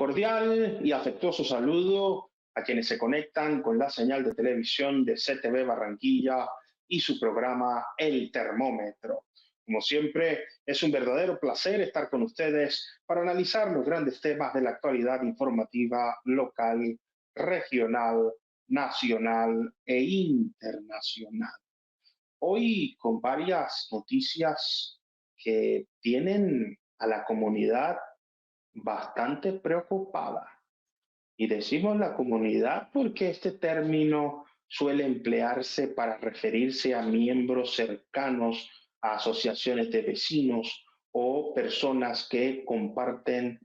Cordial y afectuoso saludo a quienes se conectan con la señal de televisión de CTV Barranquilla y su programa El Termómetro. Como siempre, es un verdadero placer estar con ustedes para analizar los grandes temas de la actualidad informativa local, regional, nacional e internacional. Hoy con varias noticias que tienen a la comunidad bastante preocupada. Y decimos la comunidad porque este término suele emplearse para referirse a miembros cercanos a asociaciones de vecinos o personas que comparten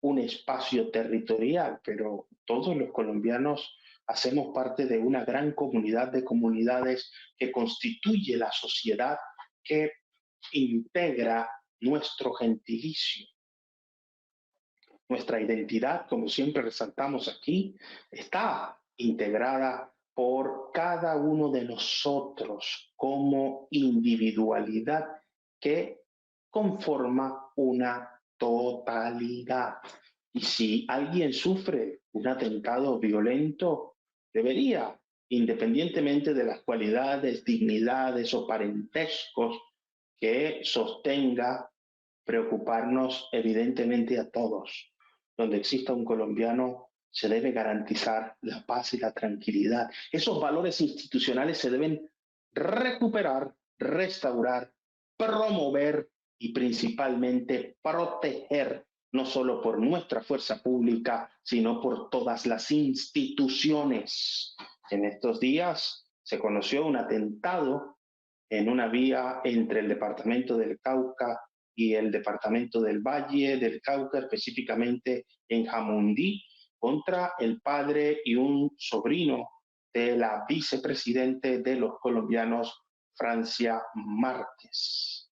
un espacio territorial, pero todos los colombianos hacemos parte de una gran comunidad de comunidades que constituye la sociedad que integra nuestro gentilicio. Nuestra identidad, como siempre resaltamos aquí, está integrada por cada uno de nosotros como individualidad que conforma una totalidad. Y si alguien sufre un atentado violento, debería, independientemente de las cualidades, dignidades o parentescos que sostenga, preocuparnos evidentemente a todos. Donde exista un colombiano, se debe garantizar la paz y la tranquilidad. Esos valores institucionales se deben recuperar, restaurar, promover y principalmente proteger, no solo por nuestra fuerza pública, sino por todas las instituciones. En estos días se conoció un atentado en una vía entre el departamento del Cauca y el departamento del Valle del Cauca, específicamente en Jamundí, contra el padre y un sobrino de la vicepresidente de los colombianos, Francia Márquez.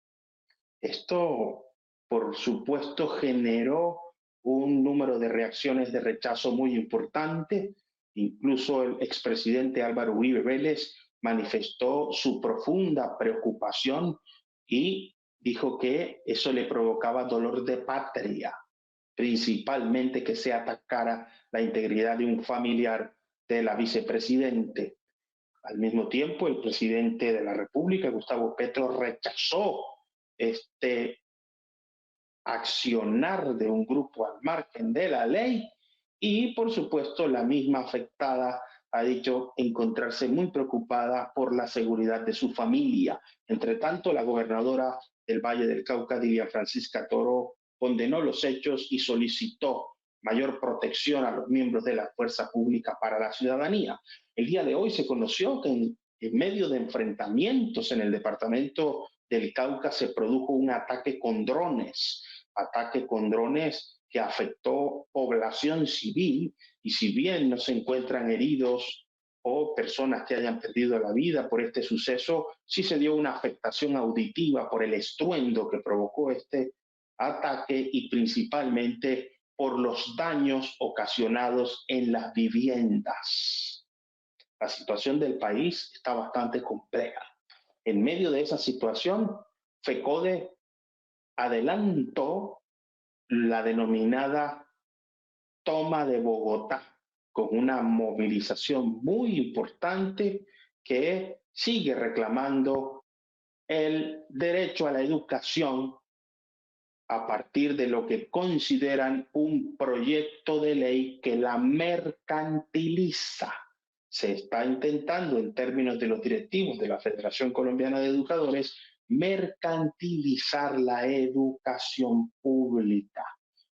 Esto, por supuesto, generó un número de reacciones de rechazo muy importante. Incluso el expresidente Álvaro Uribe Vélez manifestó su profunda preocupación y dijo que eso le provocaba dolor de patria, principalmente que se atacara la integridad de un familiar de la vicepresidente. Al mismo tiempo, el presidente de la República, Gustavo Petro, rechazó este accionar de un grupo al margen de la ley y, por supuesto, la misma afectada ha dicho encontrarse muy preocupada por la seguridad de su familia. Entre tanto, la gobernadora del Valle del Cauca, Dilia Francisca Toro, condenó los hechos y solicitó mayor protección a los miembros de la fuerza pública para la ciudadanía. El día de hoy se conoció que en medio de enfrentamientos en el departamento del Cauca se produjo un ataque con drones que afectó población civil, y si bien no se encuentran heridos o personas que hayan perdido la vida por este suceso, sí se dio una afectación auditiva por el estruendo que provocó este ataque y principalmente por los daños ocasionados en las viviendas. La situación del país está bastante compleja. En medio de esa situación, FECODE adelantó la denominada toma de Bogotá, con una movilización muy importante que sigue reclamando el derecho a la educación a partir de lo que consideran un proyecto de ley que la mercantiliza. Se está intentando, en términos de los directivos de la Federación Colombiana de Educadores, mercantilizar la educación pública.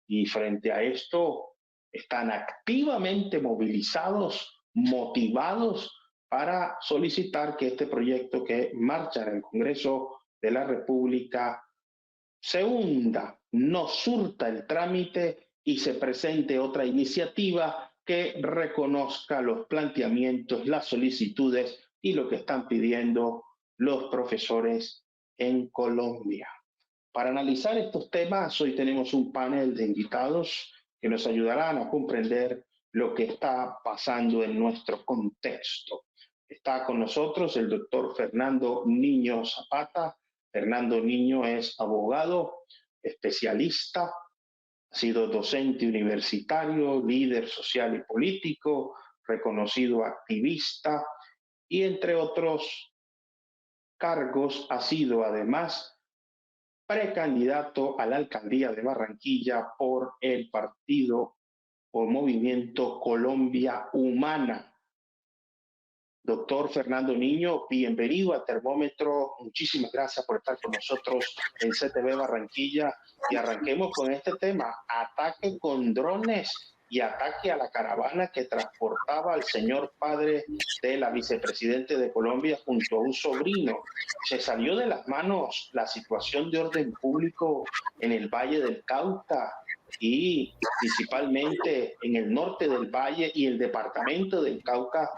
Y frente a esto, están activamente movilizados, motivados para solicitar que este proyecto que marcha en el Congreso de la República se hunda, no surta el trámite y se presente otra iniciativa que reconozca los planteamientos, las solicitudes y lo que están pidiendo los profesores en Colombia. Para analizar estos temas, hoy tenemos un panel de invitados que nos ayudarán a comprender lo que está pasando en nuestro contexto. Está con nosotros el doctor Fernando Niño Zapata. Fernando Niño es abogado, especialista Ha sido docente universitario, líder social y político, reconocido activista y entre otros cargos ha sido además precandidato a la alcaldía de Barranquilla por el partido o movimiento Colombia Humana. Doctor Fernando Niño, bienvenido a Termómetro. Muchísimas gracias por estar con nosotros en CTV Barranquilla. Y arranquemos con este tema, ataque con drones y ataque a la caravana que transportaba al señor padre de la vicepresidente de Colombia junto a un sobrino. Se salió de las manos la situación de orden público en el Valle del Cauca y principalmente en el norte del valle y el departamento del Cauca,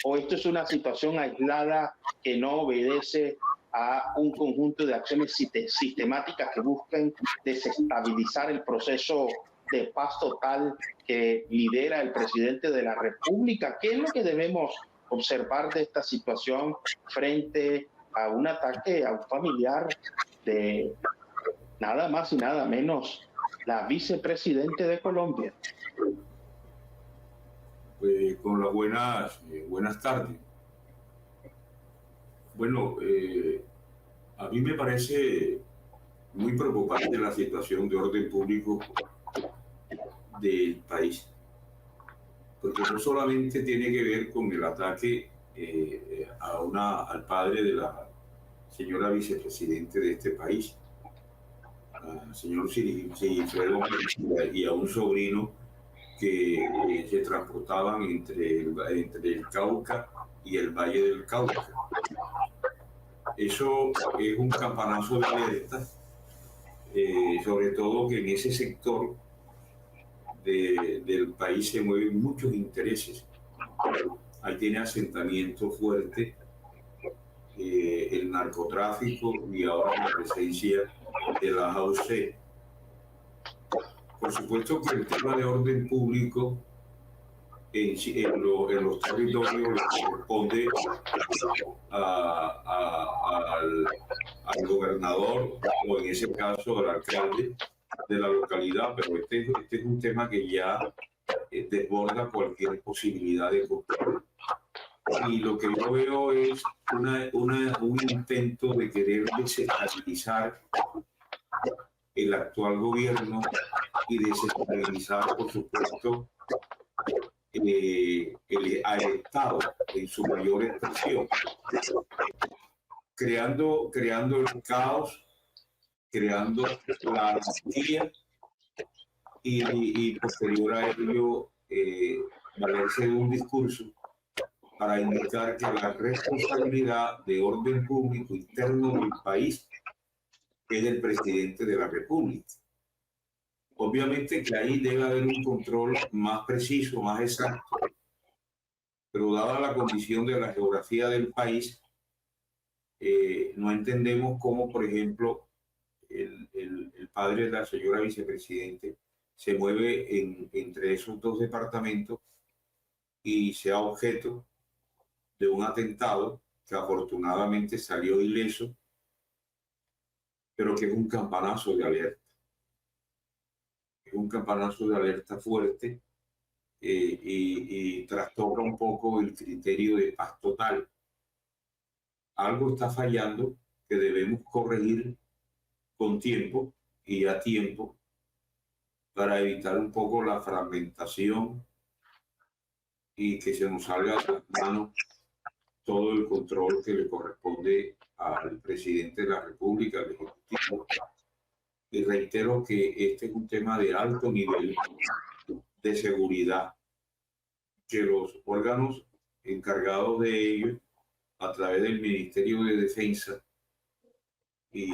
o esto es una situación aislada que no obedece a un conjunto de acciones sistemáticas que buscan desestabilizar el proceso de paz total que lidera el presidente de la República. ¿Qué es lo que debemos observar de esta situación frente a un ataque a un familiar de nada más y nada menos la vicepresidente de Colombia? Con las buenas tardes. Bueno, a mí me parece muy preocupante la situación de orden público del país, porque no solamente tiene que ver con el ataque al padre de la señora vicepresidente de este país, al señor Sigifredo, y a un sobrino que se transportaban entre el Cauca y el Valle del Cauca. Eso es un campanazo de alerta, sobre todo que en ese sector del país se mueven muchos intereses. Ahí tiene asentamiento fuerte el narcotráfico y ahora la presencia de la AUC. Por supuesto que el tema de orden público en los territorios le corresponde al gobernador o en ese caso al alcalde de la localidad, pero este es un tema que ya desborda cualquier posibilidad de control. Y lo que yo veo es un intento de querer desestabilizar el actual gobierno y desestabilizar, por supuesto, al Estado en su mayor expresión, creando el caos, creando la anarquía y posterior a ello valerse de un discurso para indicar que la responsabilidad de orden público interno del país es del presidente de la República. Obviamente que ahí debe haber un control más preciso, más exacto, pero dada la condición de la geografía del país, no entendemos cómo, por ejemplo, el padre de la señora vicepresidente se mueve entre esos dos departamentos y sea objeto de un atentado que afortunadamente salió ileso, pero que es un campanazo de alerta. Es un campanazo de alerta fuerte y trastorna un poco el criterio de paz total. Algo está fallando que debemos corregir con tiempo y a tiempo para evitar un poco la fragmentación y que se nos salga de las manos todo el control que le corresponde al presidente de la República, al Ejecutivo. Y reitero que este es un tema de alto nivel de seguridad, que los órganos encargados de ello, a través del Ministerio de Defensa y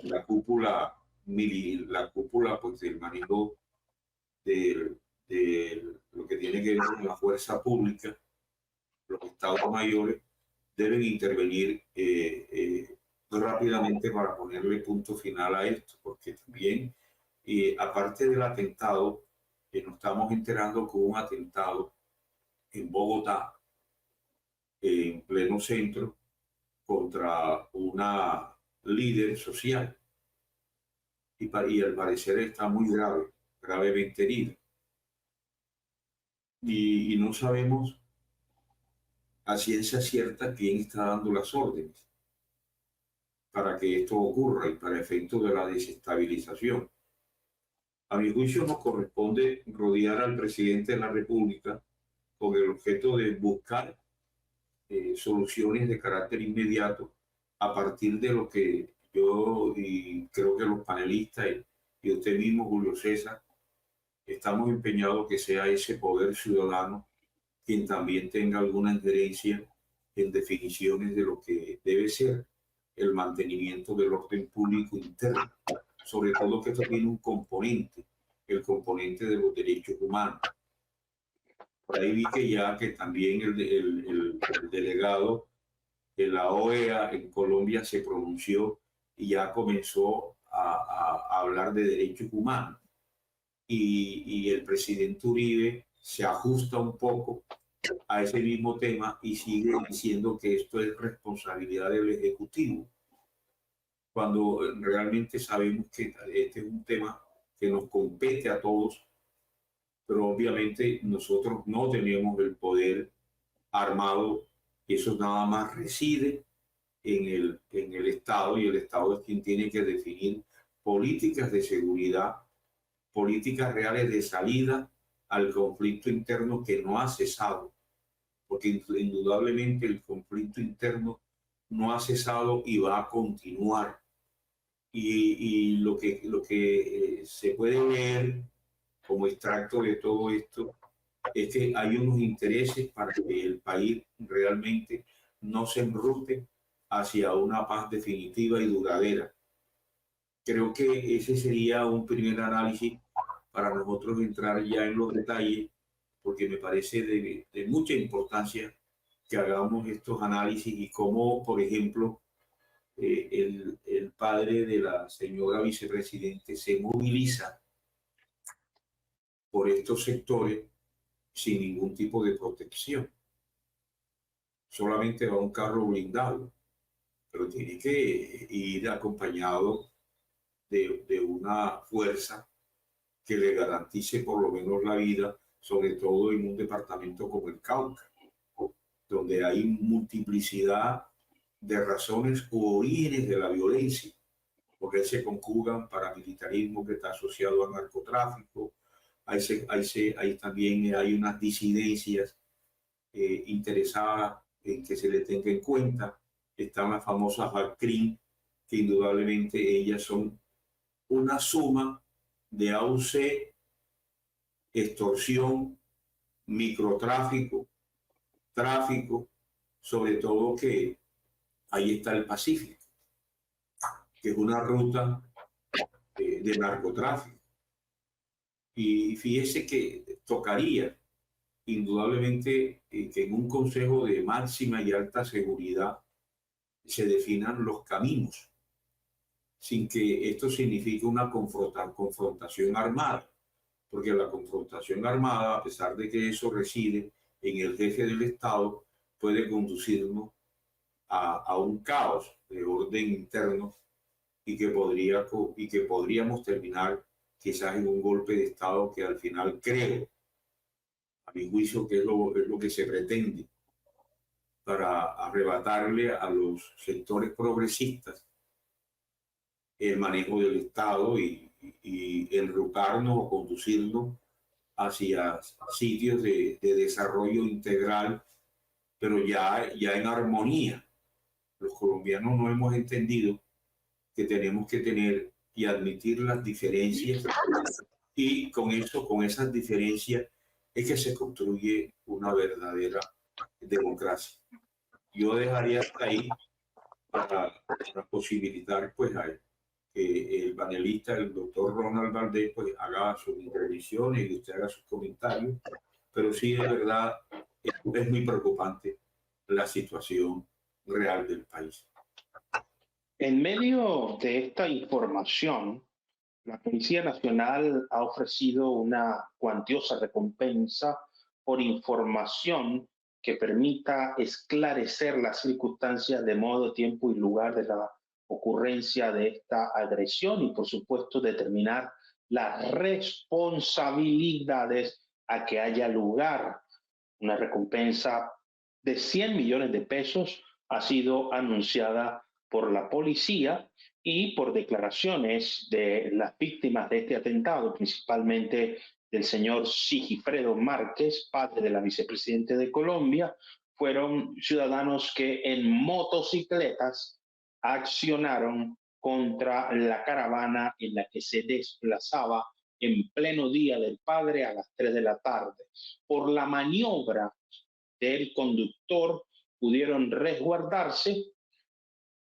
la cúpula pues, del manejo de lo que tiene que ver con la fuerza pública, los estados mayores, deben intervenir rápidamente para ponerle punto final a esto, porque también, aparte del atentado, nos estamos enterando que hubo un atentado en Bogotá, en pleno centro, contra una líder social, y al parecer está muy grave. gravemente herida. Y no sabemos a ciencia cierta quién está dando las órdenes para que esto ocurra y para efecto de la desestabilización. A mi juicio nos corresponde rodear al presidente de la República con el objeto de buscar soluciones de carácter inmediato a partir de lo que yo y creo que los panelistas y usted mismo, Julio César, estamos empeñados que sea ese poder ciudadano quien también tenga alguna injerencia en definiciones de lo que debe ser el mantenimiento del orden público interno, sobre todo que esto tiene un componente, el componente de los derechos humanos. Por ahí vi que también el delegado de la OEA en Colombia se pronunció y ya comenzó a hablar de derechos humanos. Y el presidente Uribe se ajusta un poco a ese mismo tema y sigue diciendo que esto es responsabilidad del Ejecutivo, cuando realmente sabemos que este es un tema que nos compete a todos, pero obviamente nosotros no tenemos el poder armado y eso nada más reside en el Estado, y el Estado es quien tiene que definir políticas de seguridad, políticas reales de salida al conflicto interno que no ha cesado, porque indudablemente el conflicto interno no ha cesado y va a continuar. Y lo que se puede ver como extracto de todo esto es que hay unos intereses para que el país realmente no se enrute hacia una paz definitiva y duradera. Creo que ese sería un primer análisis para nosotros entrar ya en los detalles, porque me parece de mucha importancia que hagamos estos análisis y cómo, por ejemplo, el padre de la señora vicepresidente se moviliza por estos sectores sin ningún tipo de protección. Solamente va un carro blindado, pero tiene que ir acompañado de una fuerza que le garantice por lo menos la vida, sobre todo en un departamento como el Cauca, donde hay multiplicidad de razones u orígenes de la violencia, porque ahí se conjugan paramilitarismo que está asociado al narcotráfico, ahí también hay unas disidencias interesadas en que se le tenga en cuenta. Están las famosas ACRIM, que indudablemente ellas son una suma de AUC, extorsión, microtráfico, tráfico, sobre todo que ahí está el Pacífico, que es una ruta de narcotráfico. Y fíjese que tocaría indudablemente que en un consejo de máxima y alta seguridad se definan los caminos, sin que esto signifique una confrontación armada, porque la confrontación armada, a pesar de que eso reside en el jefe del Estado, puede conducirnos a un caos de orden interno y que podríamos terminar quizás en un golpe de Estado que al final creo, a mi juicio, que es lo que se pretende para arrebatarle a los sectores progresistas el manejo del Estado y enrutarnos o conducirnos hacia sitios de desarrollo integral, pero ya en armonía. Los colombianos no hemos entendido que tenemos que tener y admitir las diferencias, y con esas diferencias es que se construye una verdadera democracia. Yo dejaría hasta ahí para posibilitar pues que el panelista, el doctor Ronald Valdés, pues haga sus intervenciones y usted haga sus comentarios, pero sí, de verdad, es muy preocupante la situación real del país. En medio de esta información, la Policía Nacional ha ofrecido una cuantiosa recompensa por información que permita esclarecer las circunstancias de modo, tiempo y lugar de la ocurrencia de esta agresión y, por supuesto, determinar las responsabilidades a que haya lugar. Una recompensa de 100 millones de pesos ha sido anunciada por la policía y por declaraciones de las víctimas de este atentado, principalmente del señor Sigifredo Márquez, padre de la vicepresidenta de Colombia. Fueron ciudadanos que en motocicletas accionaron contra la caravana en la que se desplazaba en pleno día del padre a las 3 de la tarde. Por la maniobra del conductor pudieron resguardarse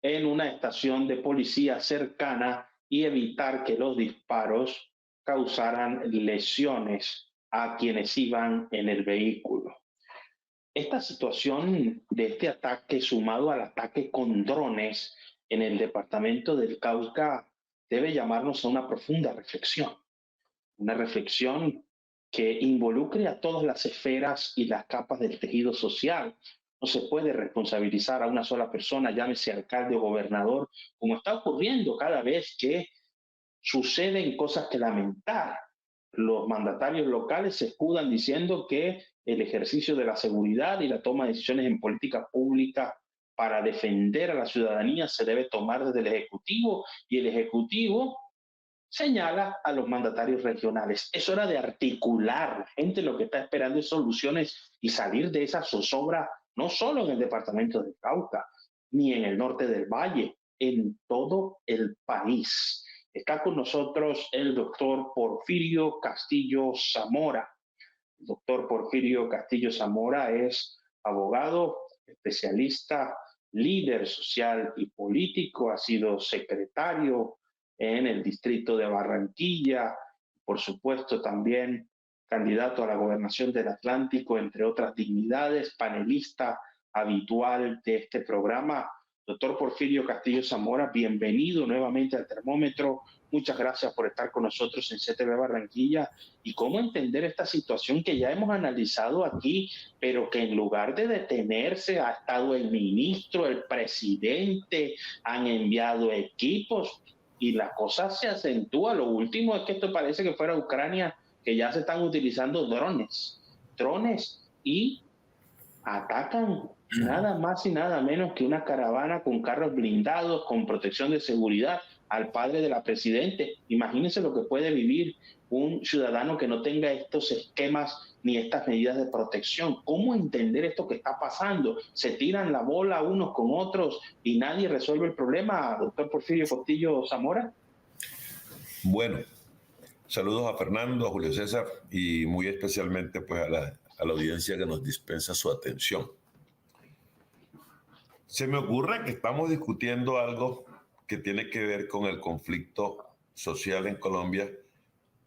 en una estación de policía cercana y evitar que los disparos causaran lesiones a quienes iban en el vehículo. Esta situación de este ataque, sumado al ataque con drones en el departamento del Cauca, debe llamarnos a una profunda reflexión. Una reflexión que involucre a todas las esferas y las capas del tejido social. No se puede responsabilizar a una sola persona, llámese alcalde o gobernador, como está ocurriendo cada vez que suceden cosas que lamentar. Los mandatarios locales se escudan diciendo que el ejercicio de la seguridad y la toma de decisiones en política pública para defender a la ciudadanía se debe tomar desde el Ejecutivo, y el Ejecutivo señala a los mandatarios regionales. Es hora de articular. La gente lo que está esperando es soluciones y salir de esa zozobra, no solo en el departamento del Cauca, ni en el norte del Valle, en todo el país. Está con nosotros el doctor Porfirio Castillo Zamora. El doctor Porfirio Castillo Zamora es abogado, especialista, líder social y político, ha sido secretario en el distrito de Barranquilla, por supuesto también candidato a la gobernación del Atlántico, entre otras dignidades, panelista habitual de este programa. Doctor Porfirio Castillo Zamora, bienvenido nuevamente al Termómetro. Muchas gracias por estar con nosotros en CTV Barranquilla. ¿Y cómo entender esta situación que ya hemos analizado aquí, pero que en lugar de detenerse ha estado el ministro, el presidente, han enviado equipos y la cosa se acentúa? Lo último es que esto parece que fuera Ucrania, que ya se están utilizando drones y atacan nada más y nada menos que una caravana con carros blindados, con protección de seguridad al padre de la presidente. Imagínense lo que puede vivir un ciudadano que no tenga estos esquemas ni estas medidas de protección. ¿Cómo entender esto que está pasando? Se tiran la bola unos con otros y nadie resuelve el problema, doctor Porfirio Castillo Zamora. Bueno, saludos a Fernando, a Julio César y muy especialmente pues a la audiencia que nos dispensa su atención. Se me ocurre que estamos discutiendo algo que tiene que ver con el conflicto social en Colombia,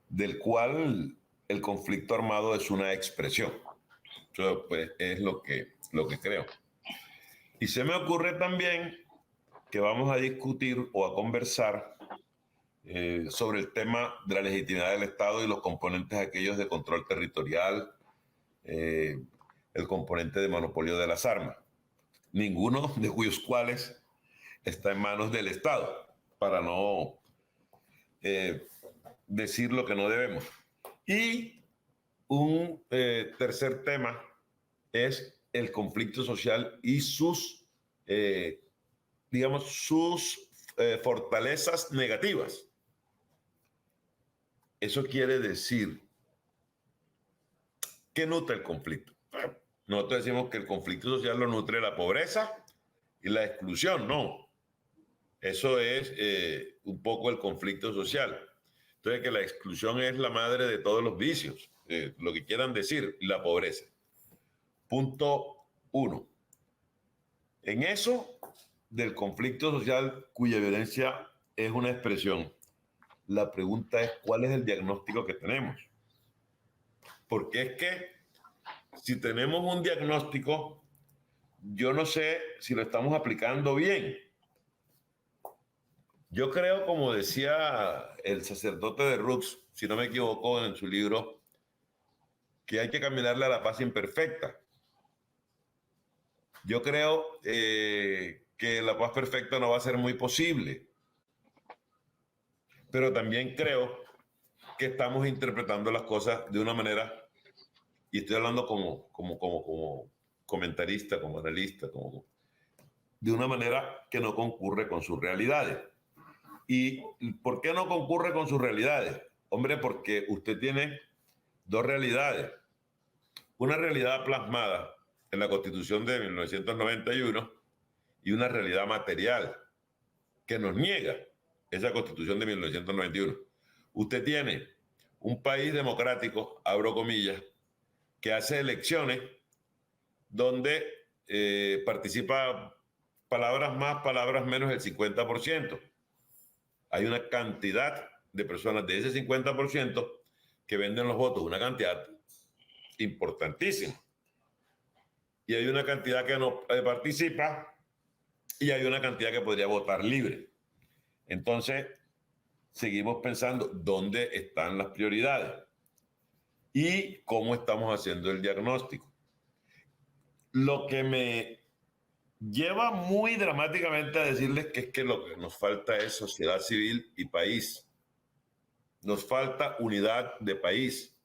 del cual el conflicto armado es una expresión. Eso pues es lo que creo. Y se me ocurre también que vamos a discutir o a conversar sobre el tema de la legitimidad del Estado y los componentes aquellos de control territorial, el componente de monopolio de las armas, ninguno de cuyos cuales está en manos del Estado, para no decir lo que no debemos. Y un tercer tema es el conflicto social y sus, sus fortalezas negativas. Eso quiere decir, ¿qué nutre el conflicto? Nosotros decimos que el conflicto social lo nutre la pobreza y la exclusión. No. Eso es un poco el conflicto social. Entonces, que la exclusión es la madre de todos los vicios, lo que quieran decir, la pobreza. Punto 1. En eso del conflicto social cuya violencia es una expresión, la pregunta es ¿cuál es el diagnóstico que tenemos? Porque es que si tenemos un diagnóstico, yo no sé si lo estamos aplicando bien. Yo creo, como decía el sacerdote de Rux, si no me equivoco, en su libro, que hay que caminarle a la paz imperfecta. Yo creo que la paz perfecta no va a ser muy posible. Pero también creo que estamos interpretando las cosas de una manera, y estoy hablando como comentarista, como analista, de una manera que no concurre con sus realidades. ¿Y por qué no concurre con sus realidades? Hombre, porque usted tiene dos realidades. Una realidad plasmada en la Constitución de 1991 y una realidad material que nos niega esa Constitución de 1991. Usted tiene un país democrático, abro comillas, que hace elecciones donde participa palabras más, palabras menos el 50%. Hay una cantidad de personas de ese 50% que venden los votos, una cantidad importantísima. Y hay una cantidad que no participa y hay una cantidad que podría votar libre. Entonces, seguimos pensando dónde están las prioridades y cómo estamos haciendo el diagnóstico. Lo que me lleva muy dramáticamente a decirles que es que lo que nos falta es sociedad civil y país. Nos falta unidad de país.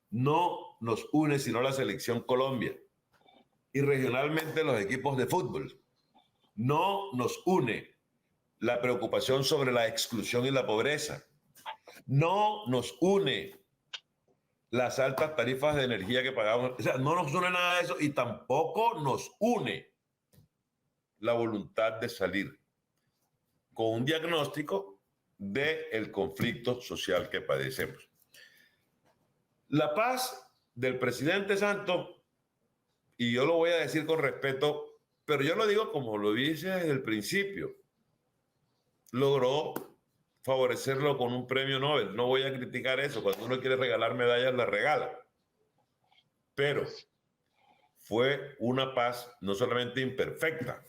No nos une sino la selección Colombia y regionalmente los equipos de fútbol. No nos une la preocupación sobre la exclusión y la pobreza. No nos une las altas tarifas de energía que pagamos. O sea, no nos une nada de eso y tampoco nos une la voluntad de salir con un diagnóstico del conflicto social que padecemos. La paz del presidente Santos, y yo lo voy a decir con respeto, pero yo lo digo como lo dice desde el principio, logró favorecerlo con un premio Nobel. No voy a criticar eso. Cuando uno quiere regalar medallas, la regala. Pero fue una paz no solamente imperfecta,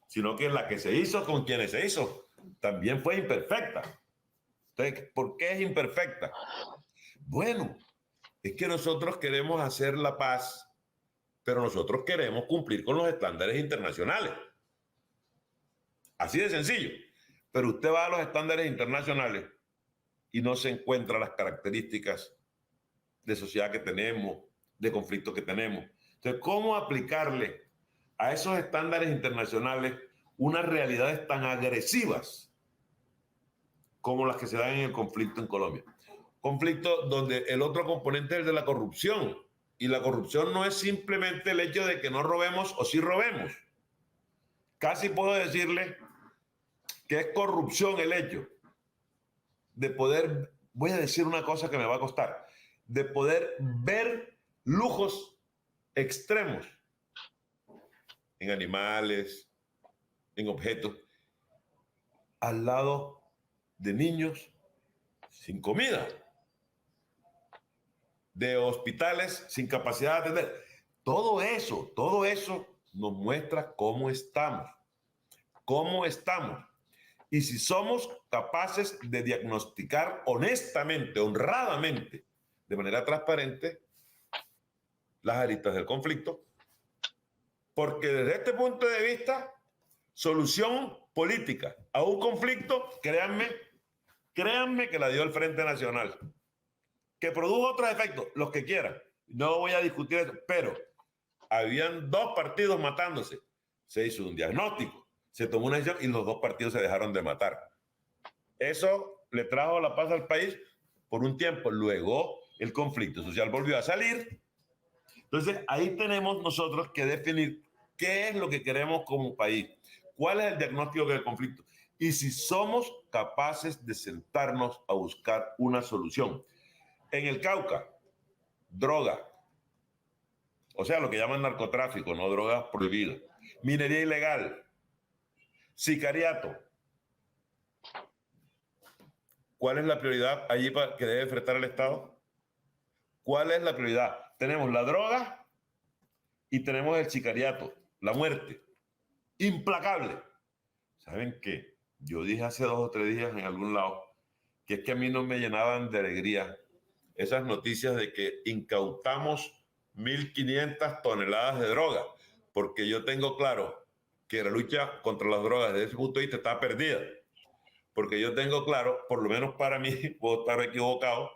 sino que la que se hizo con quienes se hizo también fue imperfecta. Entonces, ¿por qué es imperfecta? Bueno, es que nosotros queremos hacer la paz, pero nosotros queremos cumplir con los estándares internacionales. Así de sencillo. Pero usted va a los estándares internacionales y no se encuentra las características de sociedad que tenemos, de conflictos que tenemos. Entonces, ¿cómo aplicarle a esos estándares internacionales unas realidades tan agresivas como las que se dan en el conflicto en Colombia? Conflicto donde el otro componente es el de la corrupción. Y la corrupción no es simplemente el hecho de que no robemos o sí robemos. Casi puedo decirle que es corrupción el hecho de poder, voy a decir una cosa que me va a costar, de poder ver lujos extremos en animales, en objetos, al lado de niños sin comida, de hospitales sin capacidad de atender. Todo eso nos muestra cómo estamos. Y si somos capaces de diagnosticar honestamente, honradamente, de manera transparente, las aristas del conflicto, porque desde este punto de vista, solución política a un conflicto, créanme que la dio el Frente Nacional, que produjo otros efectos, los que quieran. No voy a discutir eso, pero habían dos partidos matándose. Se hizo un diagnóstico, se tomó una decisión y los dos partidos se dejaron de matar. Eso le trajo la paz al país por un tiempo. Luego el conflicto social volvió a salir. Entonces ahí tenemos nosotros que definir qué es lo que queremos como país, cuál es el diagnóstico del conflicto y si somos capaces de sentarnos a buscar una solución. En el Cauca, droga, o sea, lo que llaman narcotráfico, no drogas prohibidas, minería ilegal, sicariato. ¿Cuál es la prioridad allí que debe enfrentar el Estado? ¿Cuál es la prioridad? Tenemos la droga y tenemos el sicariato, la muerte. Implacable. ¿Saben qué? Yo dije hace 2 o 3 días en algún lado que es que a mí no me llenaban de alegría esas noticias de que incautamos 1.500 toneladas de droga, porque yo tengo claro que la lucha contra las drogas desde ese punto de vista está perdida, porque yo tengo claro, por lo menos para mí, puedo estar equivocado,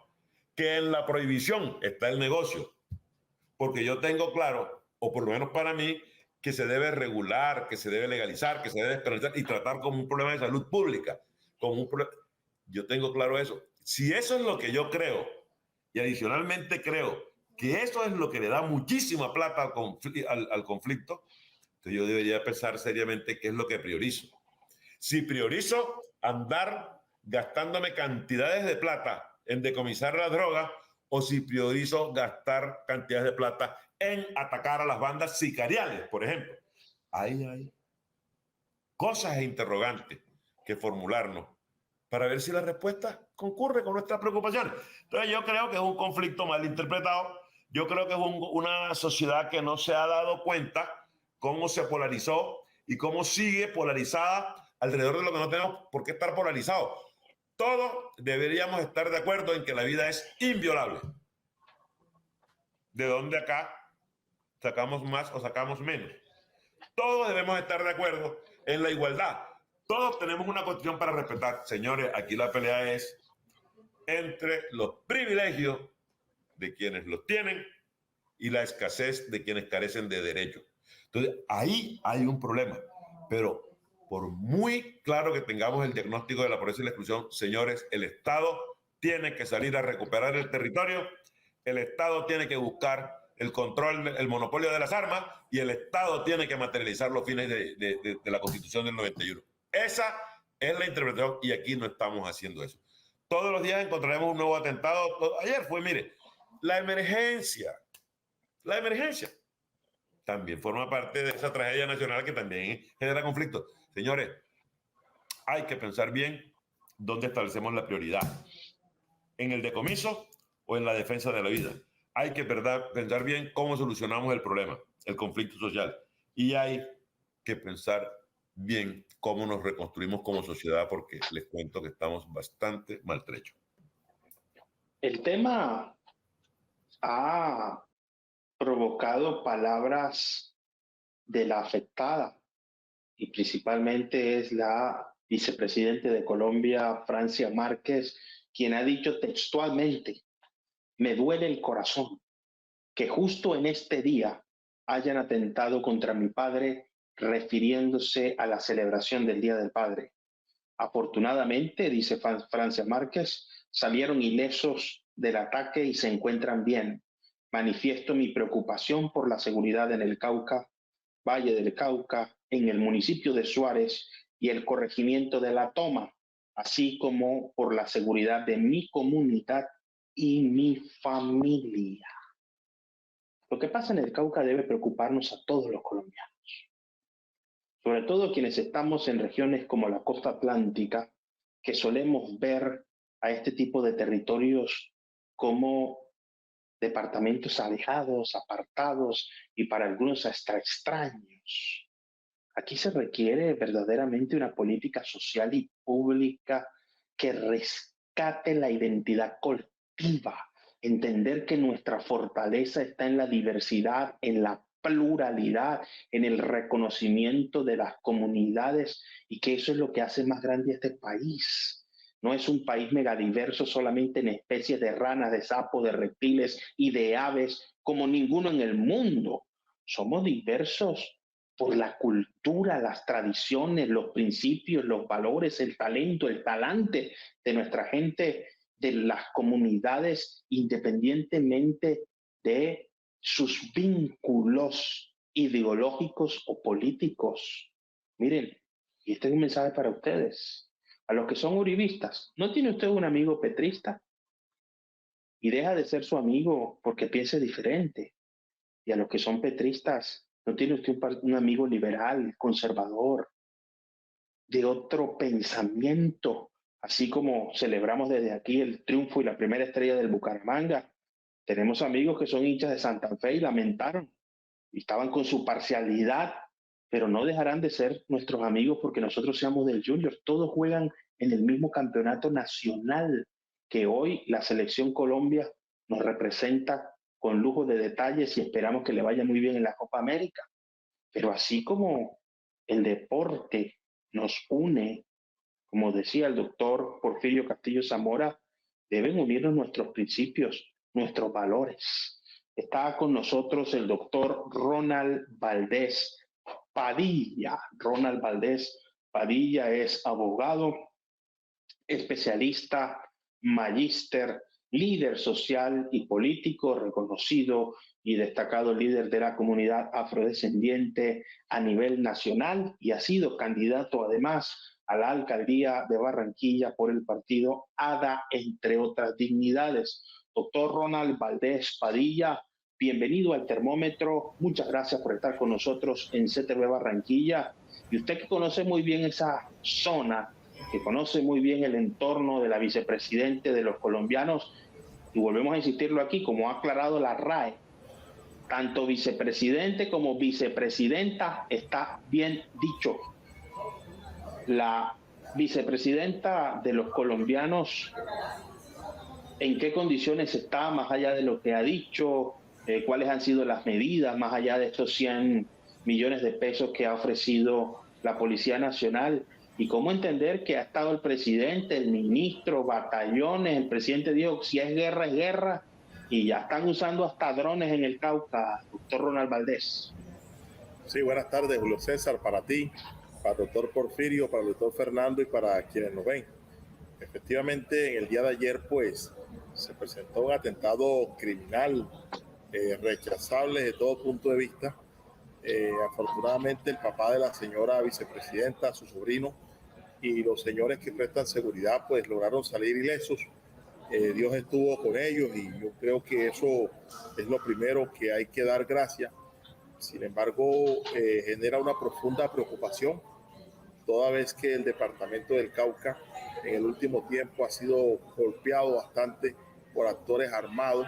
que en la prohibición está el negocio, porque yo tengo claro, o por lo menos para mí, que se debe regular, que se debe legalizar, que se debe despenalizar y tratar como un problema de salud pública. Yo tengo claro eso. Si eso es lo que yo creo, y adicionalmente creo que eso es lo que le da muchísima plata al conflicto, entonces yo debería pensar seriamente qué es lo que priorizo. Si priorizo andar gastándome cantidades de plata en decomisar la droga, o si priorizo gastar cantidades de plata en atacar a las bandas sicariales, por ejemplo. Ahí hay cosas e interrogantes que formularnos para ver si la respuesta concurre con nuestras preocupaciones. Entonces yo creo que es un conflicto mal interpretado. Yo creo que es una sociedad que no se ha dado cuenta cómo se polarizó y cómo sigue polarizada alrededor de lo que no tenemos por qué estar polarizados. Todos deberíamos estar de acuerdo en que la vida es inviolable. ¿De dónde acá sacamos más o sacamos menos? Todos debemos estar de acuerdo en la igualdad. Todos tenemos una constitución para respetar. Señores, aquí la pelea es entre los privilegios de quienes los tienen y la escasez de quienes carecen de derechos. Entonces, ahí hay un problema. Pero por muy claro que tengamos el diagnóstico de la pobreza y la exclusión, señores, el Estado tiene que salir a recuperar el territorio, el Estado tiene que buscar el control, el monopolio de las armas, y el Estado tiene que materializar los fines de la Constitución del 91. Esa es la interpretación, y aquí no estamos haciendo eso. Todos los días encontraremos un nuevo atentado. Ayer fue, mire, la emergencia también forma parte de esa tragedia nacional que también genera conflictos. Señores, hay que pensar bien dónde establecemos la prioridad, en el decomiso o en la defensa de la vida. Hay que pensar bien cómo solucionamos el problema, el conflicto social, y hay que pensar bien cómo nos reconstruimos como sociedad, porque les cuento que estamos bastante maltrechos. El tema ha provocado palabras de la afectada, y principalmente es la vicepresidenta de Colombia, Francia Márquez, quien ha dicho textualmente: me duele el corazón que justo en este día hayan atentado contra mi padre, refiriéndose a la celebración del Día del Padre. Afortunadamente, dice Francia Márquez, salieron ilesos del ataque y se encuentran bien. Manifiesto mi preocupación por la seguridad en el Cauca, Valle del Cauca, en el municipio de Suárez y el corregimiento de La Toma, así como por la seguridad de mi comunidad y mi familia. Lo que pasa en el Cauca debe preocuparnos a todos los colombianos, sobre todo quienes estamos en regiones como la costa atlántica, que solemos ver a este tipo de territorios como departamentos alejados, apartados y para algunos hasta extraños. Aquí se requiere verdaderamente una política social y pública que rescate la identidad colectiva, entender que nuestra fortaleza está en la diversidad, en la pluralidad, en el reconocimiento de las comunidades, y que eso es lo que hace más grande este país. No es un país megadiverso solamente en especies de ranas, de sapos, de reptiles y de aves, como ninguno en el mundo. Somos diversos por la cultura, las tradiciones, los principios, los valores, el talento, el talante de nuestra gente, de las comunidades, independientemente de sus vínculos ideológicos o políticos. Miren, y este es un mensaje para ustedes. A los que son uribistas, ¿no tiene usted un amigo petrista? Y deja de ser su amigo porque piense diferente. Y a los que son petristas, ¿no tiene usted un amigo liberal, conservador, de otro pensamiento? Así como celebramos desde aquí el triunfo y la primera estrella del Bucaramanga, tenemos amigos que son hinchas de Santa Fe y lamentaron, y estaban con su parcialidad, pero no dejarán de ser nuestros amigos porque nosotros seamos del Junior. Todos juegan en el mismo campeonato nacional, que hoy la selección Colombia nos representa con lujo de detalles, y esperamos que le vaya muy bien en la Copa América. Pero así como el deporte nos une como decía el doctor Porfirio Castillo Zamora, deben unirnos nuestros principios, nuestros valores. Está con nosotros el doctor Ronald Valdés Padilla. Ronald Valdés Padilla es abogado, especialista, magíster, líder social y político, reconocido y destacado líder de la comunidad afrodescendiente a nivel nacional, y ha sido candidato además a la alcaldía de Barranquilla por el partido ADA, entre otras dignidades. Doctor Ronald Valdés Padilla, bienvenido al Termómetro. Muchas gracias por estar con nosotros en CTV Barranquilla. Y usted que conoce muy bien esa zona, que conoce muy bien el entorno de la vicepresidente de los colombianos, y volvemos a insistirlo aquí, como ha aclarado la RAE, tanto vicepresidente como vicepresidenta está bien dicho. La vicepresidenta de los colombianos, ¿en qué condiciones está, más allá de lo que ha dicho? ¿Cuáles han sido las medidas, más allá de estos 100 millones de pesos que ha ofrecido la Policía Nacional? ¿Y cómo entender que ha estado el presidente, el ministro, batallones? El presidente dijo, si es guerra, y ya están usando hasta drones en el Cauca, doctor Ronald Valdés. Sí, buenas tardes, Julio César, para ti, para el doctor Porfirio, para el doctor Fernando y para quienes nos ven. Efectivamente, en el día de ayer, pues, se presentó un atentado criminal, rechazable de todo punto de vista. Afortunadamente, el papá de la señora vicepresidenta, su sobrino, y los señores que prestan seguridad, pues, lograron salir ilesos. Dios estuvo con ellos y yo creo que eso es lo primero que hay que dar gracias. Sin embargo, genera una profunda preocupación toda vez que el departamento del Cauca en el último tiempo ha sido golpeado bastante por actores armados,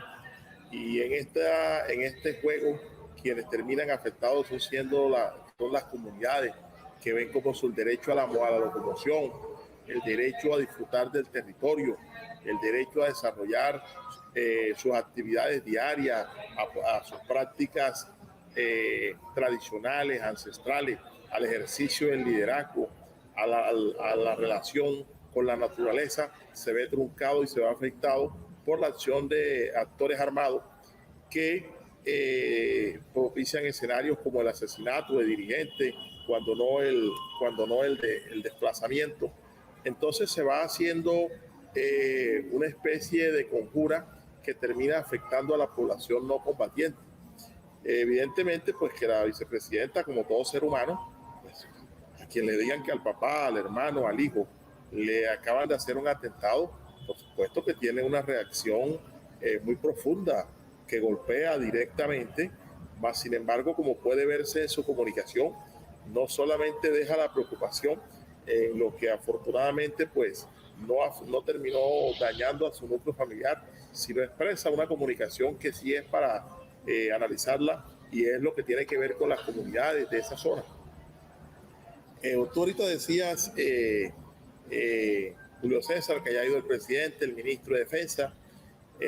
y en este juego quienes terminan afectados son las comunidades que ven como su derecho a la locomoción, el derecho a disfrutar del territorio, el derecho a desarrollar sus actividades diarias, a sus prácticas tradicionales, ancestrales, al ejercicio del liderazgo, a la relación con la naturaleza, se ve truncado y se ve afectado por la acción de actores armados que propician escenarios como el asesinato de dirigentes, cuando no el desplazamiento. Entonces se va haciendo una especie de conjura que termina afectando a la población no combatiente. Evidentemente, pues que la vicepresidenta, como todo ser humano, pues, a quien le digan que al papá, al hermano, al hijo, le acaban de hacer un atentado, por supuesto que tiene una reacción muy profunda, que golpea directamente, mas sin embargo, como puede verse en su comunicación, no solamente deja la preocupación en lo que afortunadamente pues no terminó dañando a su núcleo familiar, sino expresa una comunicación que sí es para analizarla, y es lo que tiene que ver con las comunidades de esa zona. Tú ahorita decías, Julio César, que haya ido el presidente, el ministro de Defensa.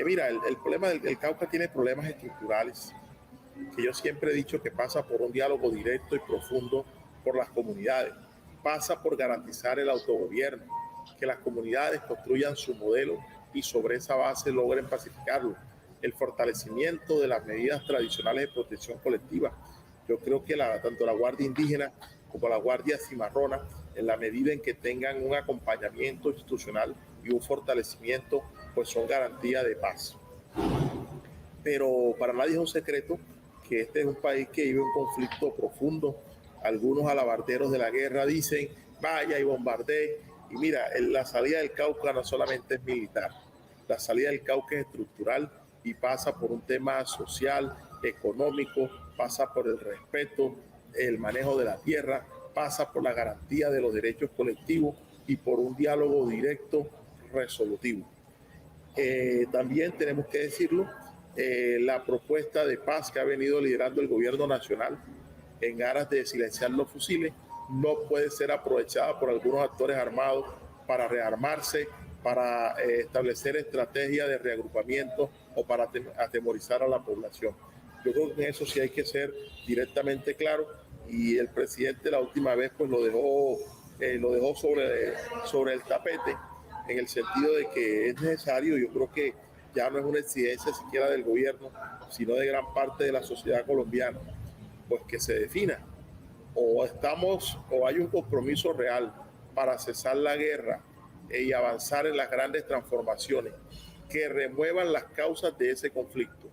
Mira, el problema del Cauca tiene problemas estructurales, que yo siempre he dicho que pasa por un diálogo directo y profundo por las comunidades, pasa por garantizar el autogobierno, que las comunidades construyan su modelo y sobre esa base logren pacificarlo, el fortalecimiento de las medidas tradicionales de protección colectiva. Yo creo que tanto la Guardia Indígena como la Guardia Cimarrona, en la medida en que tengan un acompañamiento institucional y un fortalecimiento, pues son garantía de paz. Pero para nadie es un secreto que este es un país que vive un conflicto profundo. Algunos alabarderos de la guerra dicen, vaya y bombardee. Y mira, la salida del Cauca no solamente es militar, la salida del Cauca es estructural y pasa por un tema social, económico, pasa por el respeto, el manejo de la tierra, pasa por la garantía de los derechos colectivos y por un diálogo directo resolutivo. También tenemos que decirlo, la propuesta de paz que ha venido liderando el gobierno nacional en aras de silenciar los fusiles no puede ser aprovechada por algunos actores armados para rearmarse, para establecer estrategias de reagrupamiento o para atemorizar a la población. Yo creo que en eso sí hay que ser directamente claro, y el presidente la última vez pues lo dejó lo dejó sobre el tapete, en el sentido de que es necesario. Yo creo que ya no es una exigencia siquiera del gobierno, sino de gran parte de la sociedad colombiana, pues que se defina o hay un compromiso real para cesar la guerra y avanzar en las grandes transformaciones que remuevan las causas de ese conflicto,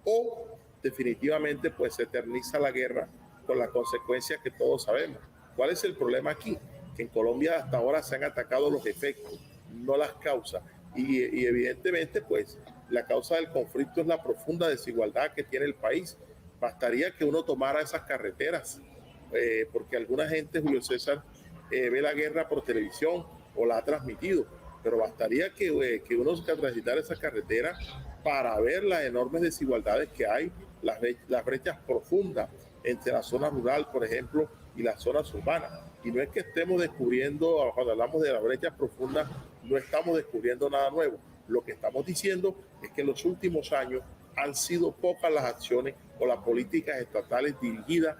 o definitivamente pues se eterniza la guerra con las consecuencias que todos sabemos. ¿Cuál es el problema aquí? Que en Colombia hasta ahora se han atacado los efectos, no las causas, y evidentemente pues la causa del conflicto es la profunda desigualdad que tiene el país. Bastaría que uno tomara esas carreteras, porque alguna gente, Julio César, ve la guerra por televisión o la ha transmitido, pero bastaría que uno transitara esa carretera para ver las enormes desigualdades que hay, las brechas profundas entre la zona rural, por ejemplo, y las zonas urbanas. Y no es que estemos descubriendo, cuando hablamos de las brechas profundas, no estamos descubriendo nada nuevo. Lo que estamos diciendo es que en los últimos años han sido pocas las acciones o las políticas estatales dirigidas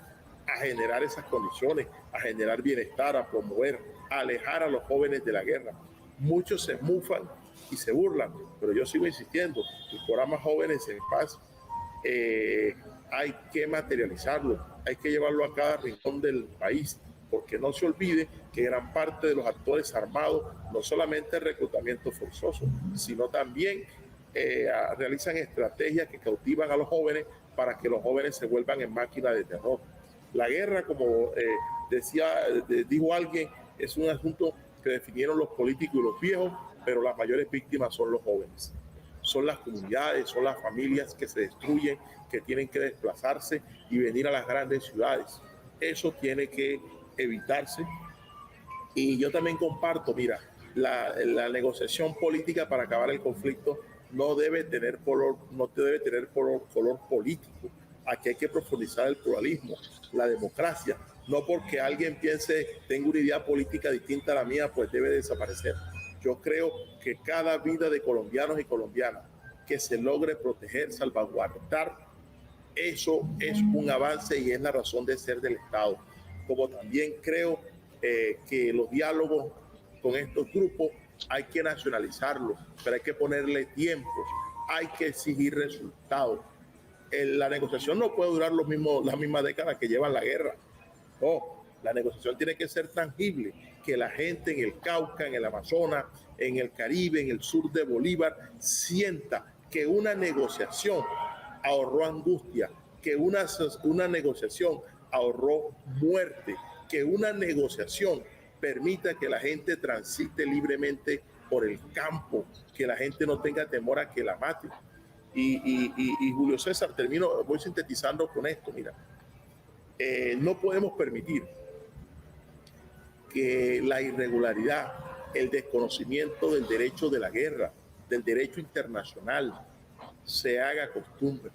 a generar esas condiciones, a generar bienestar, a promover, a alejar a los jóvenes de la guerra. Muchos se mufan y se burlan, pero yo sigo insistiendo, el programa Jóvenes en Paz hay que materializarlo, hay que llevarlo a cada rincón del país, porque no se olvide que gran parte de los actores armados no solamente el reclutamiento forzoso, sino también realizan estrategias que cautivan a los jóvenes para que los jóvenes se vuelvan en máquina de terror. La guerra, como dijo alguien, es un asunto que definieron los políticos y los viejos, pero las mayores víctimas son los jóvenes. Son las comunidades, son las familias que se destruyen, que tienen que desplazarse y venir a las grandes ciudades. Eso tiene que evitarse. Y yo también comparto, mira, la negociación política para acabar el conflicto no debe tener color político. Aquí hay que profundizar el pluralismo, la democracia. No porque alguien piense, tengo una idea política distinta a la mía, pues debe desaparecer. Yo creo que cada vida de colombianos y colombianas que se logre proteger, salvaguardar, eso es un avance y es la razón de ser del Estado. Como también creo que los diálogos con estos grupos hay que nacionalizarlos, pero hay que ponerle tiempos, hay que exigir resultados. La negociación no puede durar la misma década que lleva la guerra. No, la negociación tiene que ser tangible, que la gente en el Cauca, en el Amazonas, en el Caribe, en el sur de Bolívar, sienta que una negociación ahorró angustia, que una negociación ahorró muerte, que una negociación permita que la gente transite libremente por el campo, que la gente no tenga temor a que la maten. Y Julio César, voy sintetizando con esto, mira, no podemos permitir que la irregularidad, el desconocimiento del derecho de la guerra, del derecho internacional, se haga costumbre.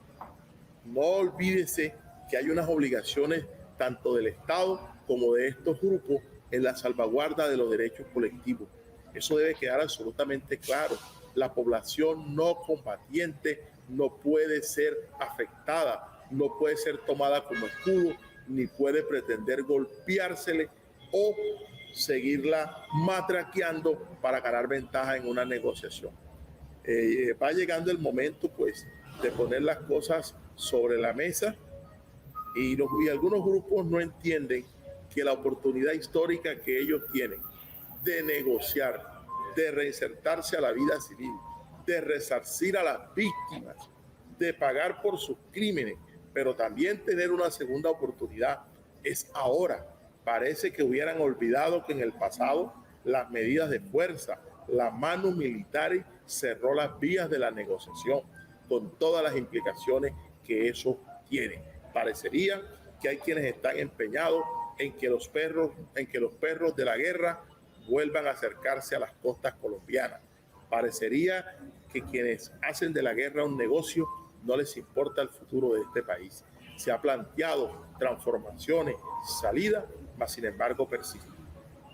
No olvídese que hay unas obligaciones tanto del Estado como de estos grupos en la salvaguarda de los derechos colectivos. Eso debe quedar absolutamente claro. La población no combatiente no puede ser afectada, no puede ser tomada como escudo, ni puede pretender golpeársele o seguirla matraqueando para ganar ventaja en una negociación. Va llegando el momento, pues, de poner las cosas sobre la mesa y algunos grupos no entienden que la oportunidad histórica que ellos tienen de negociar, de reinsertarse a la vida civil, de resarcir a las víctimas, de pagar por sus crímenes, pero también tener una segunda oportunidad, es ahora. Parece que hubieran olvidado que en el pasado las medidas de fuerza, la mano militar cerró las vías de la negociación, con todas las implicaciones que eso tiene. Parecería que hay quienes están empeñados en que los perros de la guerra vuelvan a acercarse a las costas colombianas. Parecería que quienes hacen de la guerra un negocio no les importa el futuro de este país. Se ha planteado transformaciones, salidas, mas sin embargo persisten.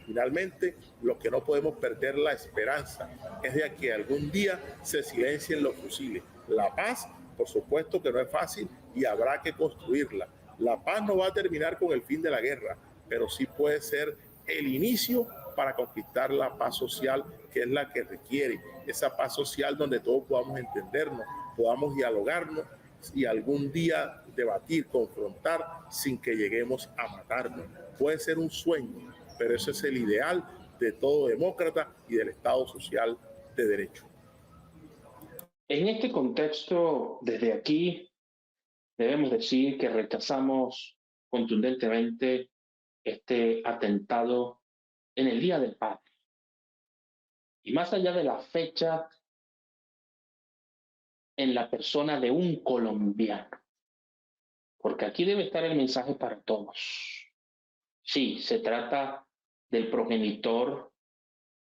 Finalmente, lo que no podemos perder la esperanza es de que algún día se silencien los fusiles. La paz, por supuesto que no es fácil y habrá que construirla. La paz no va a terminar con el fin de la guerra, pero sí puede ser el inicio para conquistar la paz social, que es la que requiere esa paz social donde todos podamos entendernos, podamos dialogarnos y algún día debatir, confrontar sin que lleguemos a matarnos. Puede ser un sueño, pero ese es el ideal de todo demócrata y del Estado social de derecho. En este contexto, desde aquí, debemos decir que rechazamos contundentemente este atentado en el Día del Padre. Y más allá de la fecha, en la persona de un colombiano. Porque aquí debe estar el mensaje para todos. Sí, se trata del progenitor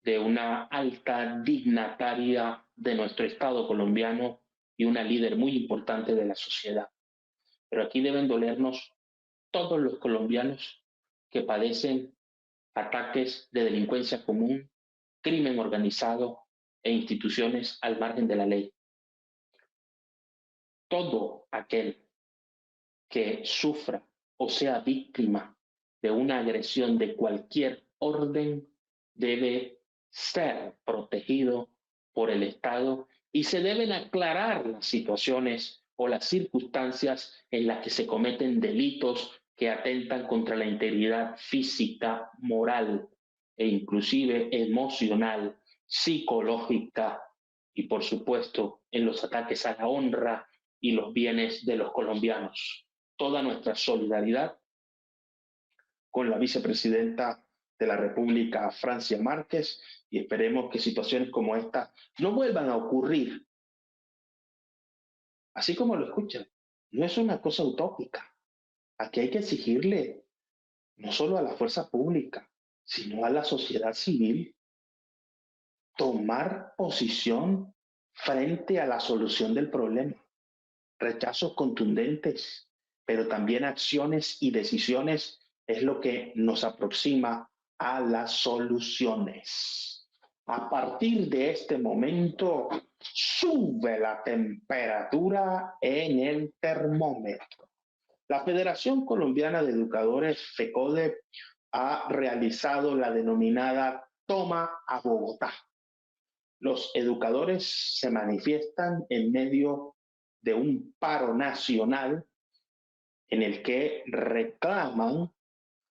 de una alta dignataria de nuestro Estado colombiano y una líder muy importante de la sociedad. Pero aquí deben dolernos todos los colombianos que padecen ataques de delincuencia común, crimen organizado e instituciones al margen de la ley. Todo aquel que sufra o sea víctima de una agresión de cualquier orden debe ser protegido por el Estado y se deben aclarar las situaciones o las circunstancias en las que se cometen delitos que atentan contra la integridad física, moral e inclusive emocional, psicológica y por supuesto en los ataques a la honra y los bienes de los colombianos. Toda nuestra solidaridad con la vicepresidenta de la República, Francia Márquez, y esperemos que situaciones como esta no vuelvan a ocurrir. Así como lo escuchan, no es una cosa utópica. Aquí hay que exigirle no solo a la fuerza pública, sino a la sociedad civil tomar posición frente a la solución del problema. Rechazos contundentes, pero también acciones y decisiones es lo que nos aproxima a las soluciones. A partir de este momento, sube la temperatura en el termómetro. La Federación Colombiana de Educadores, FECODE, ha realizado la denominada Toma a Bogotá. Los educadores se manifiestan en medio de un paro nacional en el que reclaman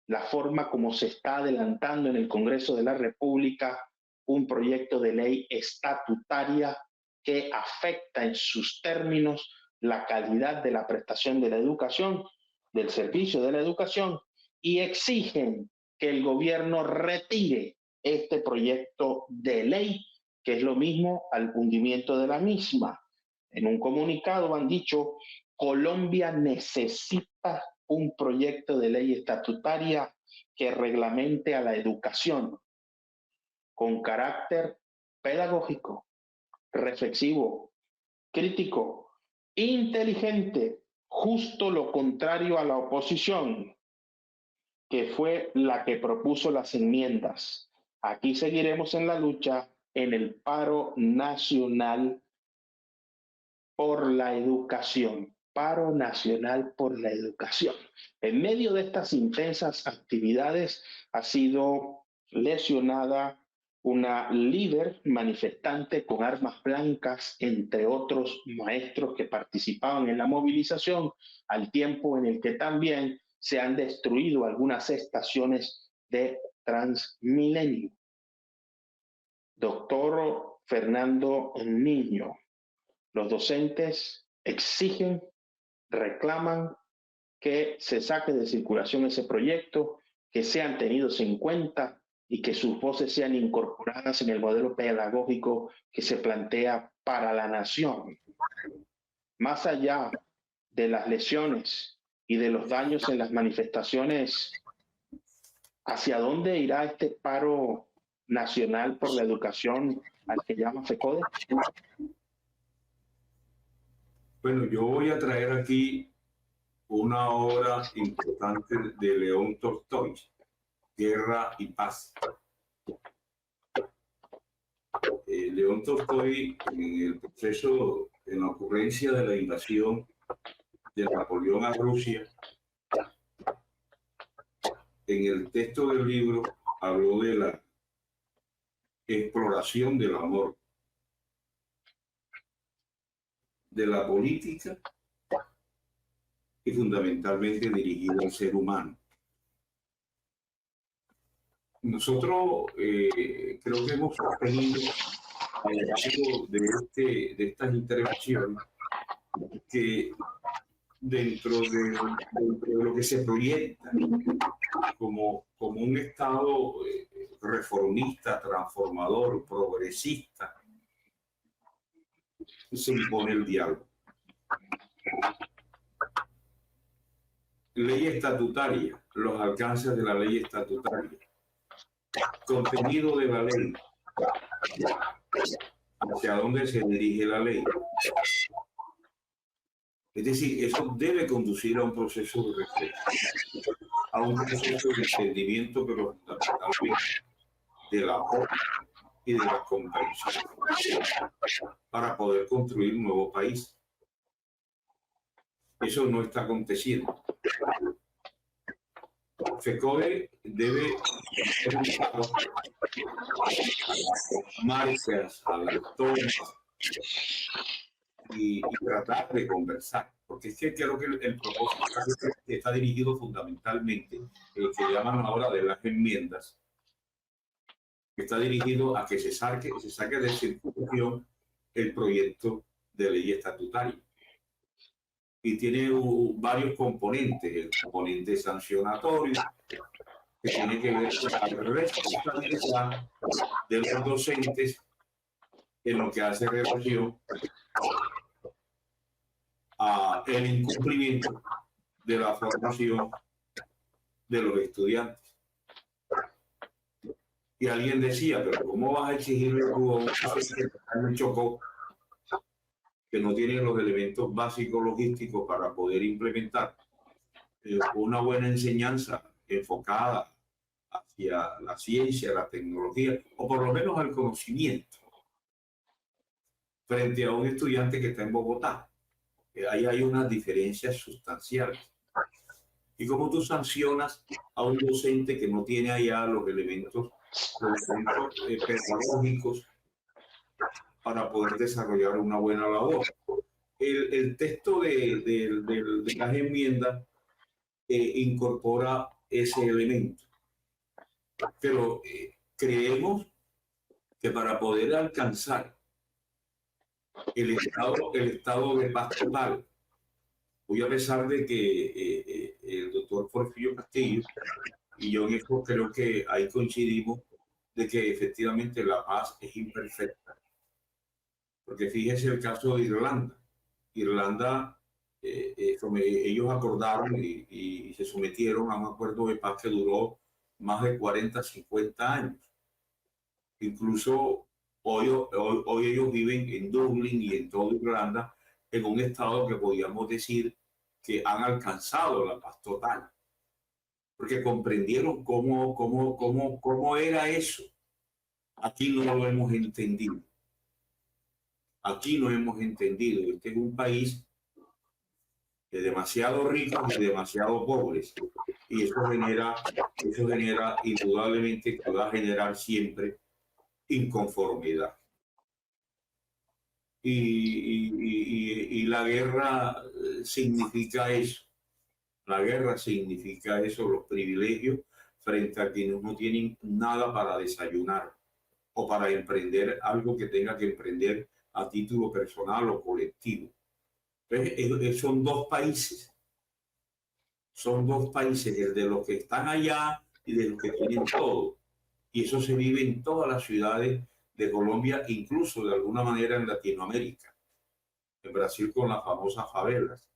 la forma como se está adelantando en el Congreso de la República un proyecto de ley estatutaria que afecta en sus términos la calidad de la prestación de la educación, del servicio de la educación, y exigen que el gobierno retire este proyecto de ley, que es lo mismo al hundimiento de la misma. En un comunicado han dicho: Colombia necesita un proyecto de ley estatutaria que reglamente a la educación con carácter pedagógico, reflexivo, crítico, inteligente, justo lo contrario a la oposición, que fue la que propuso las enmiendas. Aquí seguiremos en la lucha, en el paro nacional por la educación. Paro nacional por la educación. En medio de estas intensas actividades ha sido lesionada una líder manifestante con armas blancas, entre otros maestros que participaban en la movilización, al tiempo en el que también se han destruido algunas estaciones de Transmilenio. Doctor Fernando Niño, los docentes exigen, reclaman que se saque de circulación ese proyecto, que sean tenidos en cuenta y que sus voces sean incorporadas en el modelo pedagógico que se plantea para la nación. Más allá de las lesiones y de los daños en las manifestaciones, ¿hacia dónde irá este paro nacional por la educación al que llama FECODE? Bueno, yo voy a traer aquí una obra importante de León Tolstói, Guerra y Paz. León Tolstói, en el proceso, en la ocurrencia de la invasión de Napoleón a Rusia, en el texto del libro habló de la exploración del amor, de la política y fundamentalmente dirigida al ser humano. Nosotros creo que hemos sostenido a lo largo de estas intervenciones que dentro de lo que se proyecta como un Estado reformista, transformador, progresista, se impone el diálogo. Ley estatutaria, los alcances de la ley estatutaria, contenido de la ley, hacia dónde se dirige la ley. Es decir, eso debe conducir a un proceso de reflexión, a un proceso de entendimiento, pero fundamentalmente de la obra y de la comprensión, para poder construir un nuevo país. Eso no está aconteciendo. FECODE debe marcas a las tomas y tratar de conversar, porque es que creo que el propósito está dirigido fundamentalmente, el que llaman ahora de las enmiendas, está dirigido a que se saque de circulación el proyecto de ley estatutaria. Y tiene varios componentes, el componente sancionatorio, que tiene que ver con la responsabilidad de los docentes en lo que hace relación a el incumplimiento de la formación de los estudiantes. Y alguien decía, pero ¿cómo vas a exigirle tú a un docente que me chocó, que no tienen los elementos básicos logísticos para poder implementar una buena enseñanza enfocada hacia la ciencia, la tecnología, o por lo menos al conocimiento, frente a un estudiante que está en Bogotá? Ahí hay unas diferencias sustanciales. ¿Y cómo tú sancionas a un docente que no tiene allá los elementos pedagógicos para poder desarrollar una buena labor? El texto de las enmiendas incorpora ese elemento. Pero creemos que para poder alcanzar el estado de paz total, muy a pesar de que el doctor Porfirio Castillo y yo en esto creo que ahí coincidimos de que efectivamente la paz es imperfecta. Porque fíjese el caso de Irlanda. Irlanda, ellos acordaron y se sometieron a un acuerdo de paz que duró más de 40, 50 años. Incluso hoy ellos viven en Dublín y en toda Irlanda en un estado que podríamos decir que han alcanzado la paz total. Porque comprendieron cómo era eso. Aquí no lo hemos entendido. Aquí no hemos entendido. Este es un país de demasiado ricos y demasiado pobres. Y eso genera indudablemente que va a generar siempre inconformidad. Y la guerra significa eso. La guerra significa eso, los privilegios frente a quienes no tienen nada para desayunar o para emprender algo que tenga que emprender a título personal o colectivo. Entonces, son dos países, el de los que están allá y de los que tienen todo. Y eso se vive en todas las ciudades de Colombia, incluso de alguna manera en Latinoamérica, en Brasil con las famosas favelas.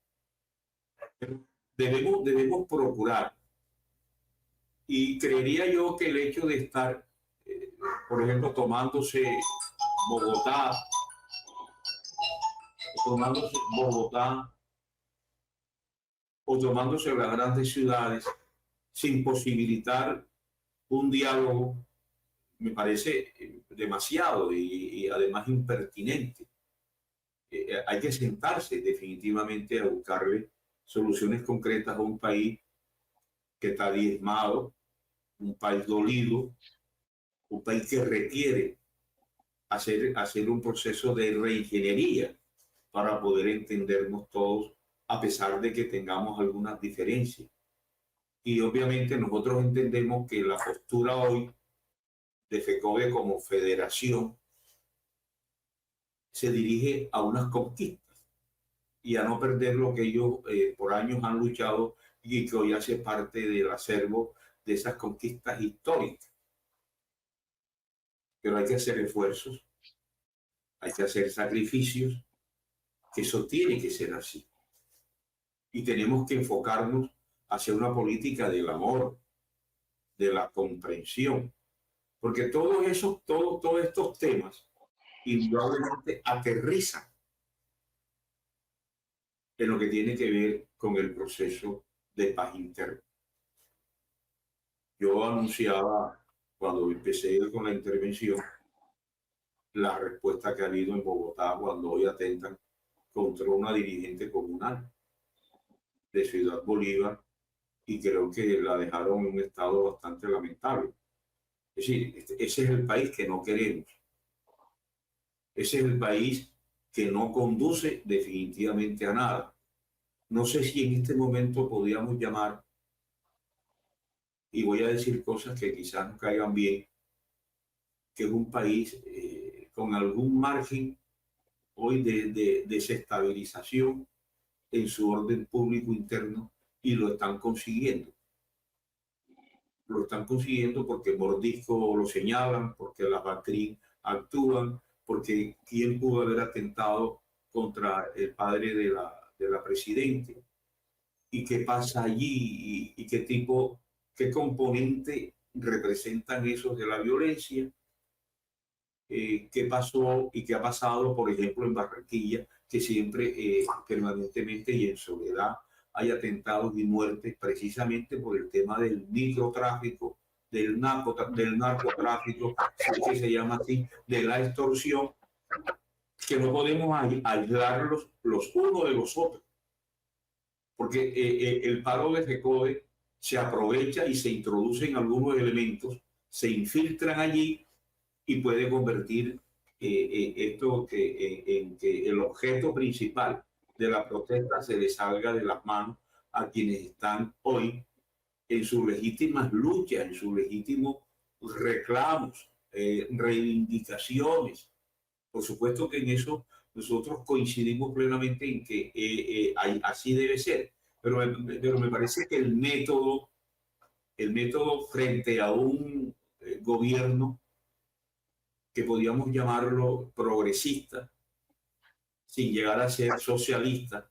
Debemos procurar, y creería yo que el hecho de estar, por ejemplo, tomándose Bogotá o tomándose las grandes ciudades sin posibilitar un diálogo, me parece demasiado y además impertinente. Hay que sentarse definitivamente a buscarle soluciones concretas a un país que está diezmado un país dolido, un país que requiere hacer un proceso de reingeniería para poder entendernos todos, a pesar de que tengamos algunas diferencias. Y obviamente nosotros entendemos que la postura hoy de FECODE como federación se dirige a unas conquistas y a no perder lo que ellos por años han luchado y que hoy hace parte del acervo de esas conquistas históricas. Pero hay que hacer esfuerzos, hay que hacer sacrificios, que eso tiene que ser así. Y tenemos que enfocarnos hacia una política del amor, de la comprensión, porque todos estos temas indudablemente aterrizan en lo que tiene que ver con el proceso de paz interna. Yo anunciaba cuando empecé con la intervención la respuesta que ha habido en Bogotá cuando hoy atentan contra una dirigente comunal de Ciudad Bolívar, y creo que la dejaron en un estado bastante lamentable. Es decir, ese es el país que no queremos. Ese es el país que no conduce definitivamente a nada. No sé si en este momento podríamos llamar, y voy a decir cosas que quizás no caigan bien, que es un país con algún margen hoy de desestabilización en su orden público interno, y lo están consiguiendo. Lo están consiguiendo porque Mordisco lo señalan, porque las Batrín actúan, porque quién pudo haber atentado contra el padre de la presidente, y qué pasa allí, y qué componente representan esos de la violencia, qué pasó y qué ha pasado, por ejemplo, en Barranquilla, que siempre, permanentemente y en soledad, hay atentados y muertes precisamente por el tema del microtráfico, del narcotráfico, que se llama así, de la extorsión, que no podemos aislarlos los unos de los otros, porque el paro de FECODE se aprovecha y se introducen algunos elementos, se infiltran allí y puede convertir esto en que el objeto principal de la protesta se le salga de las manos a quienes están hoy en sus legítimas luchas, en sus legítimos reclamos, reivindicaciones. Por supuesto que en eso nosotros coincidimos plenamente en que así debe ser, pero me parece que el método frente a un gobierno que podríamos llamarlo progresista, sin llegar a ser socialista,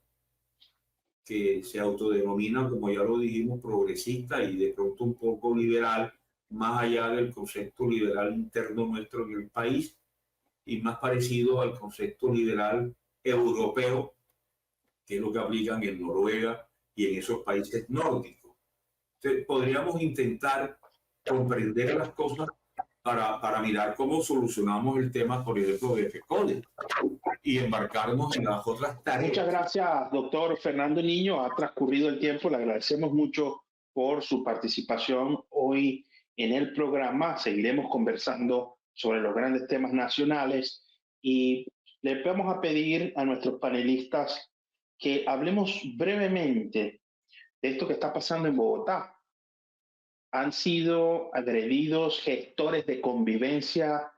que se autodenomina, como ya lo dijimos, progresista y de pronto un poco liberal, más allá del concepto liberal interno nuestro en el país y más parecido al concepto liberal europeo, que es lo que aplican en Noruega y en esos países nórdicos. Entonces, podríamos intentar comprender las cosas para mirar cómo solucionamos el tema, por ejemplo, de FECODE y embarcarnos en las otras tareas. Muchas gracias, doctor Fernando Niño. Ha transcurrido el tiempo. Le agradecemos mucho por su participación hoy en el programa. Seguiremos conversando sobre los grandes temas nacionales y le vamos a pedir a nuestros panelistas que hablemos brevemente de esto que está pasando en Bogotá. Han sido agredidos gestores de convivencia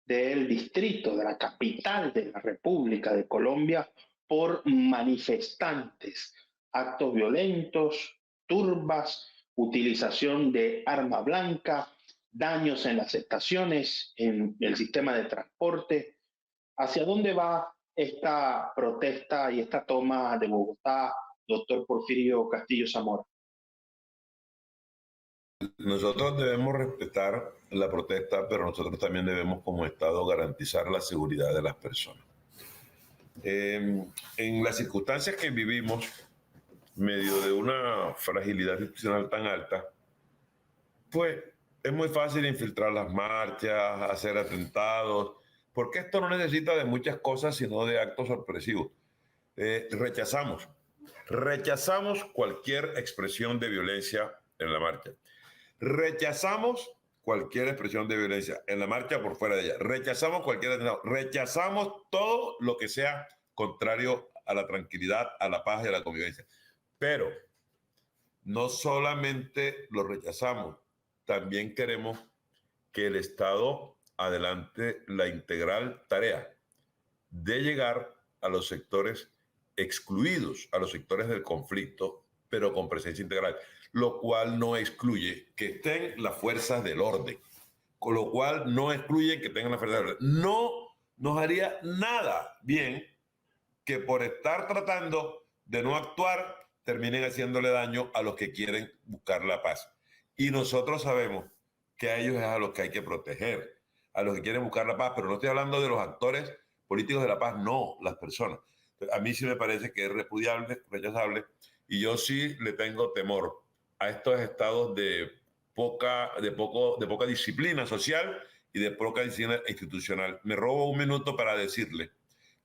del distrito, de la capital de la República de Colombia, por manifestantes, actos violentos, turbas, utilización de arma blanca, daños en las estaciones, en el sistema de transporte. ¿Hacia dónde va esta protesta y esta toma de Bogotá, doctor Porfirio Castillo Zamora? Nosotros debemos respetar la protesta, pero nosotros también debemos como Estado garantizar la seguridad de las personas. En las circunstancias que vivimos, medio de una fragilidad institucional tan alta, pues es muy fácil infiltrar las marchas, hacer atentados, porque esto no necesita de muchas cosas, sino de actos sorpresivos. Rechazamos cualquier expresión de violencia en la marcha. Rechazamos cualquier expresión de violencia en la marcha, por fuera de ella. Rechazamos cualquier atentado. Rechazamos todo lo que sea contrario a la tranquilidad, a la paz y a la convivencia. Pero no solamente lo rechazamos, también queremos que el Estado adelante la integral tarea de llegar a los sectores excluidos, a los sectores del conflicto, pero con presencia integral, lo cual no excluye que estén las fuerzas del orden, con lo cual no excluye que tengan las fuerzas del orden. No nos haría nada bien que por estar tratando de no actuar, terminen haciéndole daño a los que quieren buscar la paz. Y nosotros sabemos que a ellos es a los que hay que proteger, a los que quieren buscar la paz, pero no estoy hablando de los actores políticos de la paz, no, las personas. A mí sí me parece que es repudiable, rechazable, y yo sí le tengo temor a estos estados de poca disciplina social y de poca disciplina institucional. Me robo un minuto para decirle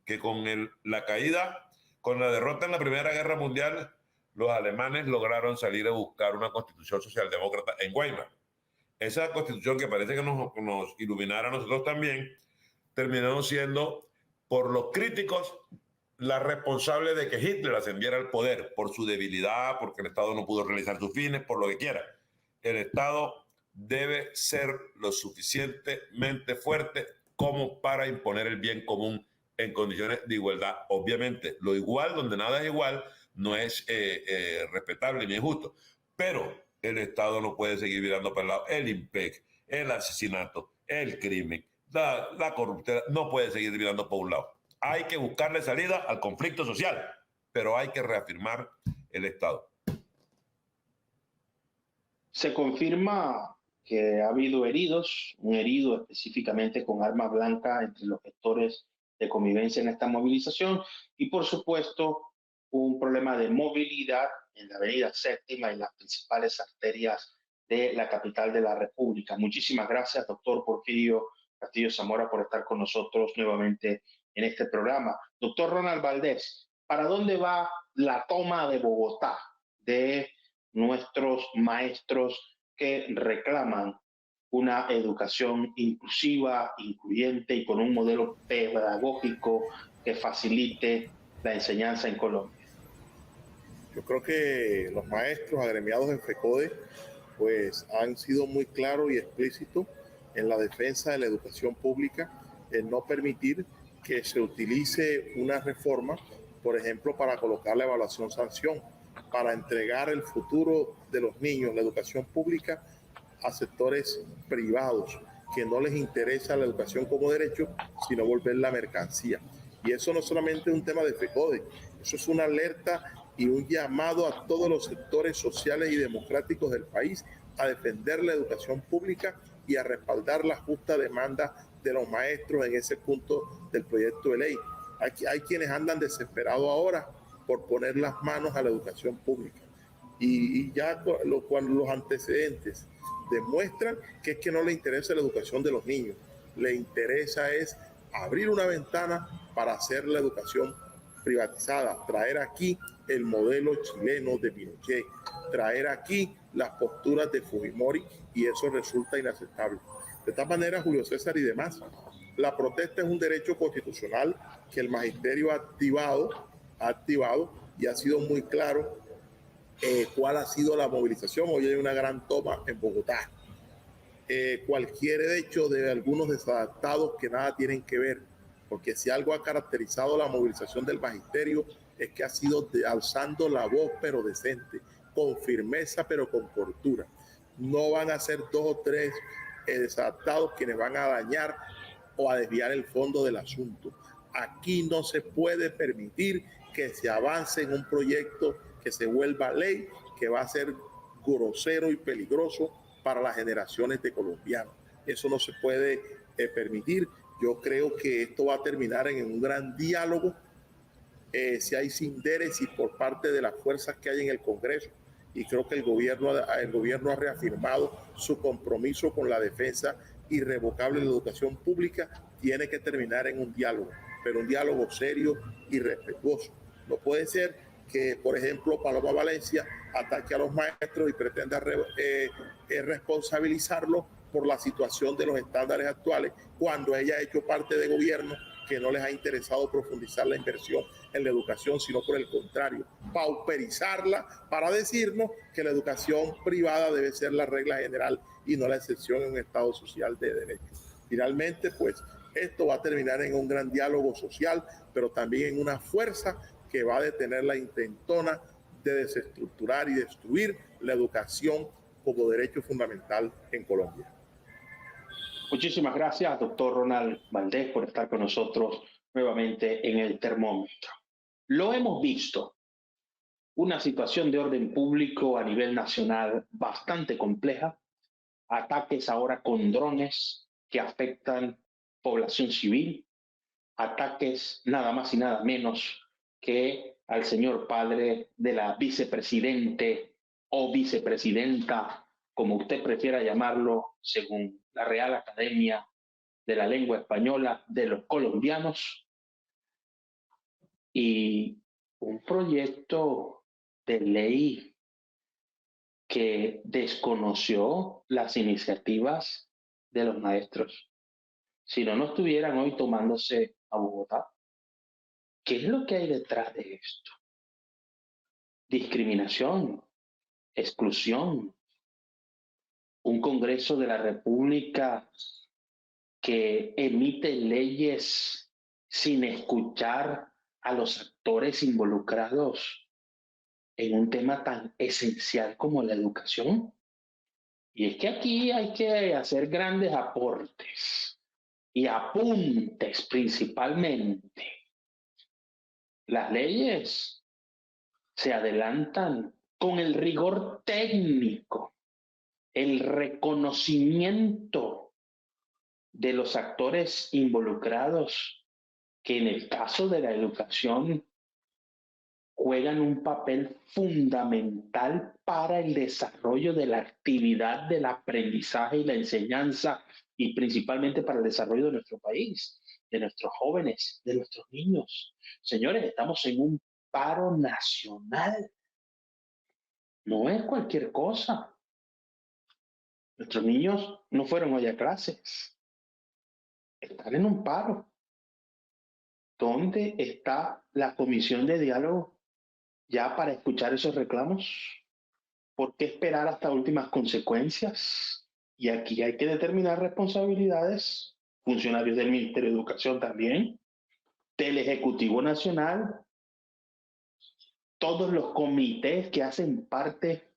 que con la caída, con la derrota en la Primera Guerra Mundial, los alemanes lograron salir a buscar una constitución socialdemócrata en Weimar. Esa constitución que parece que nos iluminara a nosotros también, terminó siendo, por los críticos, la responsable de que Hitler ascendiera al poder por su debilidad, porque el Estado no pudo realizar sus fines, por lo que quiera. El Estado debe ser lo suficientemente fuerte como para imponer el bien común en condiciones de igualdad. Obviamente, lo igual donde nada es igual no es respetable ni es justo, pero el Estado no puede seguir mirando para el lado. El IMPEC, el asesinato, el crimen, la corrupción, no puede seguir mirando por un lado. Hay que buscarle salida al conflicto social, pero hay que reafirmar el Estado. Se confirma que ha habido heridos, un herido específicamente con arma blanca entre los gestores de convivencia en esta movilización y, por supuesto, un problema de movilidad en la avenida Séptima y las principales arterias de la capital de la República. Muchísimas gracias, doctor Porfirio Castillo Zamora, por estar con nosotros nuevamente en este programa. Doctor Ronald Valdés, ¿para dónde va la toma de Bogotá de nuestros maestros que reclaman una educación inclusiva, incluyente y con un modelo pedagógico que facilite la enseñanza en Colombia? Yo creo que los maestros agremiados en FECODE pues han sido muy claros y explícitos en la defensa de la educación pública, en no permitir que se utilice una reforma, por ejemplo, para colocar la evaluación-sanción, para entregar el futuro de los niños, la educación pública, a sectores privados que no les interesa la educación como derecho, sino volverla mercancía. Y eso no solamente es un tema de FECODE, eso es una alerta y un llamado a todos los sectores sociales y democráticos del país a defender la educación pública y a respaldar la justa demanda de los maestros en ese punto del proyecto de ley. Hay quienes andan desesperados ahora por poner las manos a la educación pública. Y ya cuando los antecedentes demuestran que es que no le interesa la educación de los niños, le interesa es abrir una ventana para hacer la educación privatizada, traer aquí el modelo chileno de Pinochet, traer aquí las posturas de Fujimori, y eso resulta inaceptable. De esta manera, Julio César y demás, la protesta es un derecho constitucional que el magisterio ha activado y ha sido muy claro cuál ha sido la movilización. Hoy hay una gran toma en Bogotá. Cualquier hecho de algunos desadaptados que nada tienen que ver, porque si algo ha caracterizado la movilización del magisterio es que ha sido alzando la voz pero decente, con firmeza pero con cordura. No van a ser 2 o 3 desadaptados quienes van a dañar o a desviar el fondo del asunto. Aquí no se puede permitir que se avance en un proyecto que se vuelva ley, que va a ser grosero y peligroso para las generaciones de colombianos. Eso no se puede permitir. Yo creo que esto va a terminar en un gran diálogo si hay sinderesis por parte de las fuerzas que hay en el Congreso. Y creo que el gobierno ha reafirmado su compromiso con la defensa irrevocable de la educación pública. Tiene que terminar en un diálogo, pero un diálogo serio y respetuoso. No puede ser que, por ejemplo, Paloma Valencia ataque a los maestros y pretenda responsabilizarlos por la situación de los estándares actuales, cuando ella ha hecho parte de gobierno que no les ha interesado profundizar la inversión en la educación, sino por el contrario, pauperizarla para decirnos que la educación privada debe ser la regla general y no la excepción en un Estado social de derecho. Finalmente, pues, esto va a terminar en un gran diálogo social, pero también en una fuerza que va a detener la intentona de desestructurar y destruir la educación como derecho fundamental en Colombia. Muchísimas gracias, doctor Ronald Valdés, por estar con nosotros nuevamente en el termómetro. Lo hemos visto, una situación de orden público a nivel nacional bastante compleja, ataques ahora con drones que afectan población civil, ataques nada más y nada menos que al señor padre de la vicepresidente o vicepresidenta, como usted prefiera llamarlo, según la Real Academia de la Lengua Española de los colombianos, y un proyecto de ley que desconoció las iniciativas de los maestros. Si no, no estuvieran hoy tomándose a Bogotá. ¿Qué es lo que hay detrás de esto? Discriminación, exclusión, un Congreso de la República que emite leyes sin escuchar a los actores involucrados en un tema tan esencial como la educación. Y es que aquí hay que hacer grandes aportes y apuntes principalmente. Las leyes se adelantan con el rigor técnico, el reconocimiento de los actores involucrados, que en el caso de la educación juegan un papel fundamental para el desarrollo de la actividad del aprendizaje y la enseñanza, y principalmente para el desarrollo de nuestro país, de nuestros jóvenes, de nuestros niños. Señores, estamos en un paro nacional. No es cualquier cosa. Nuestros niños no fueron hoy a clases. Están en un paro. ¿Dónde está la comisión de diálogo ya para escuchar esos reclamos? ¿Por qué esperar hasta últimas consecuencias? Y aquí hay que determinar responsabilidades. Funcionarios del Ministerio de Educación también, del Ejecutivo Nacional, todos los comités que hacen parte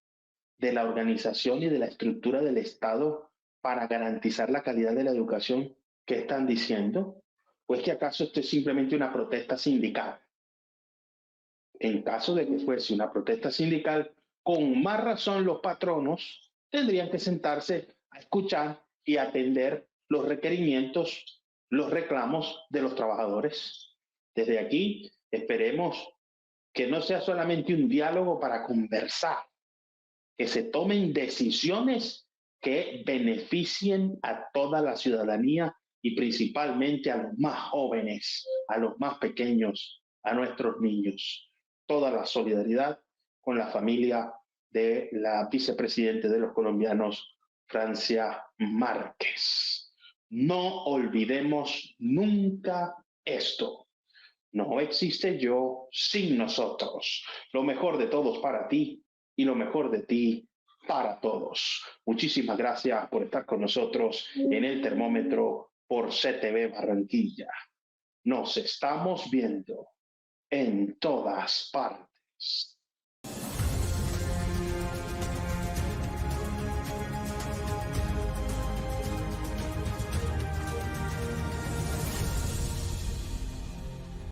de la organización y de la estructura del Estado para garantizar la calidad de la educación. ¿Qué están diciendo? ¿O es que acaso esto es simplemente una protesta sindical? En caso de que fuese una protesta sindical, con más razón los patronos tendrían que sentarse a escuchar y atender los requerimientos, los reclamos de los trabajadores. Desde aquí esperemos que no sea solamente un diálogo para conversar, que se tomen decisiones que beneficien a toda la ciudadanía y principalmente a los más jóvenes, a los más pequeños, a nuestros niños. Toda la solidaridad con la familia de la vicepresidenta de los colombianos, Francia Márquez. No olvidemos nunca esto. No existe yo sin nosotros. Lo mejor de todos para ti y lo mejor de ti para todos. Muchísimas gracias por estar con nosotros en el termómetro por CTV Barranquilla. Nos estamos viendo en todas partes.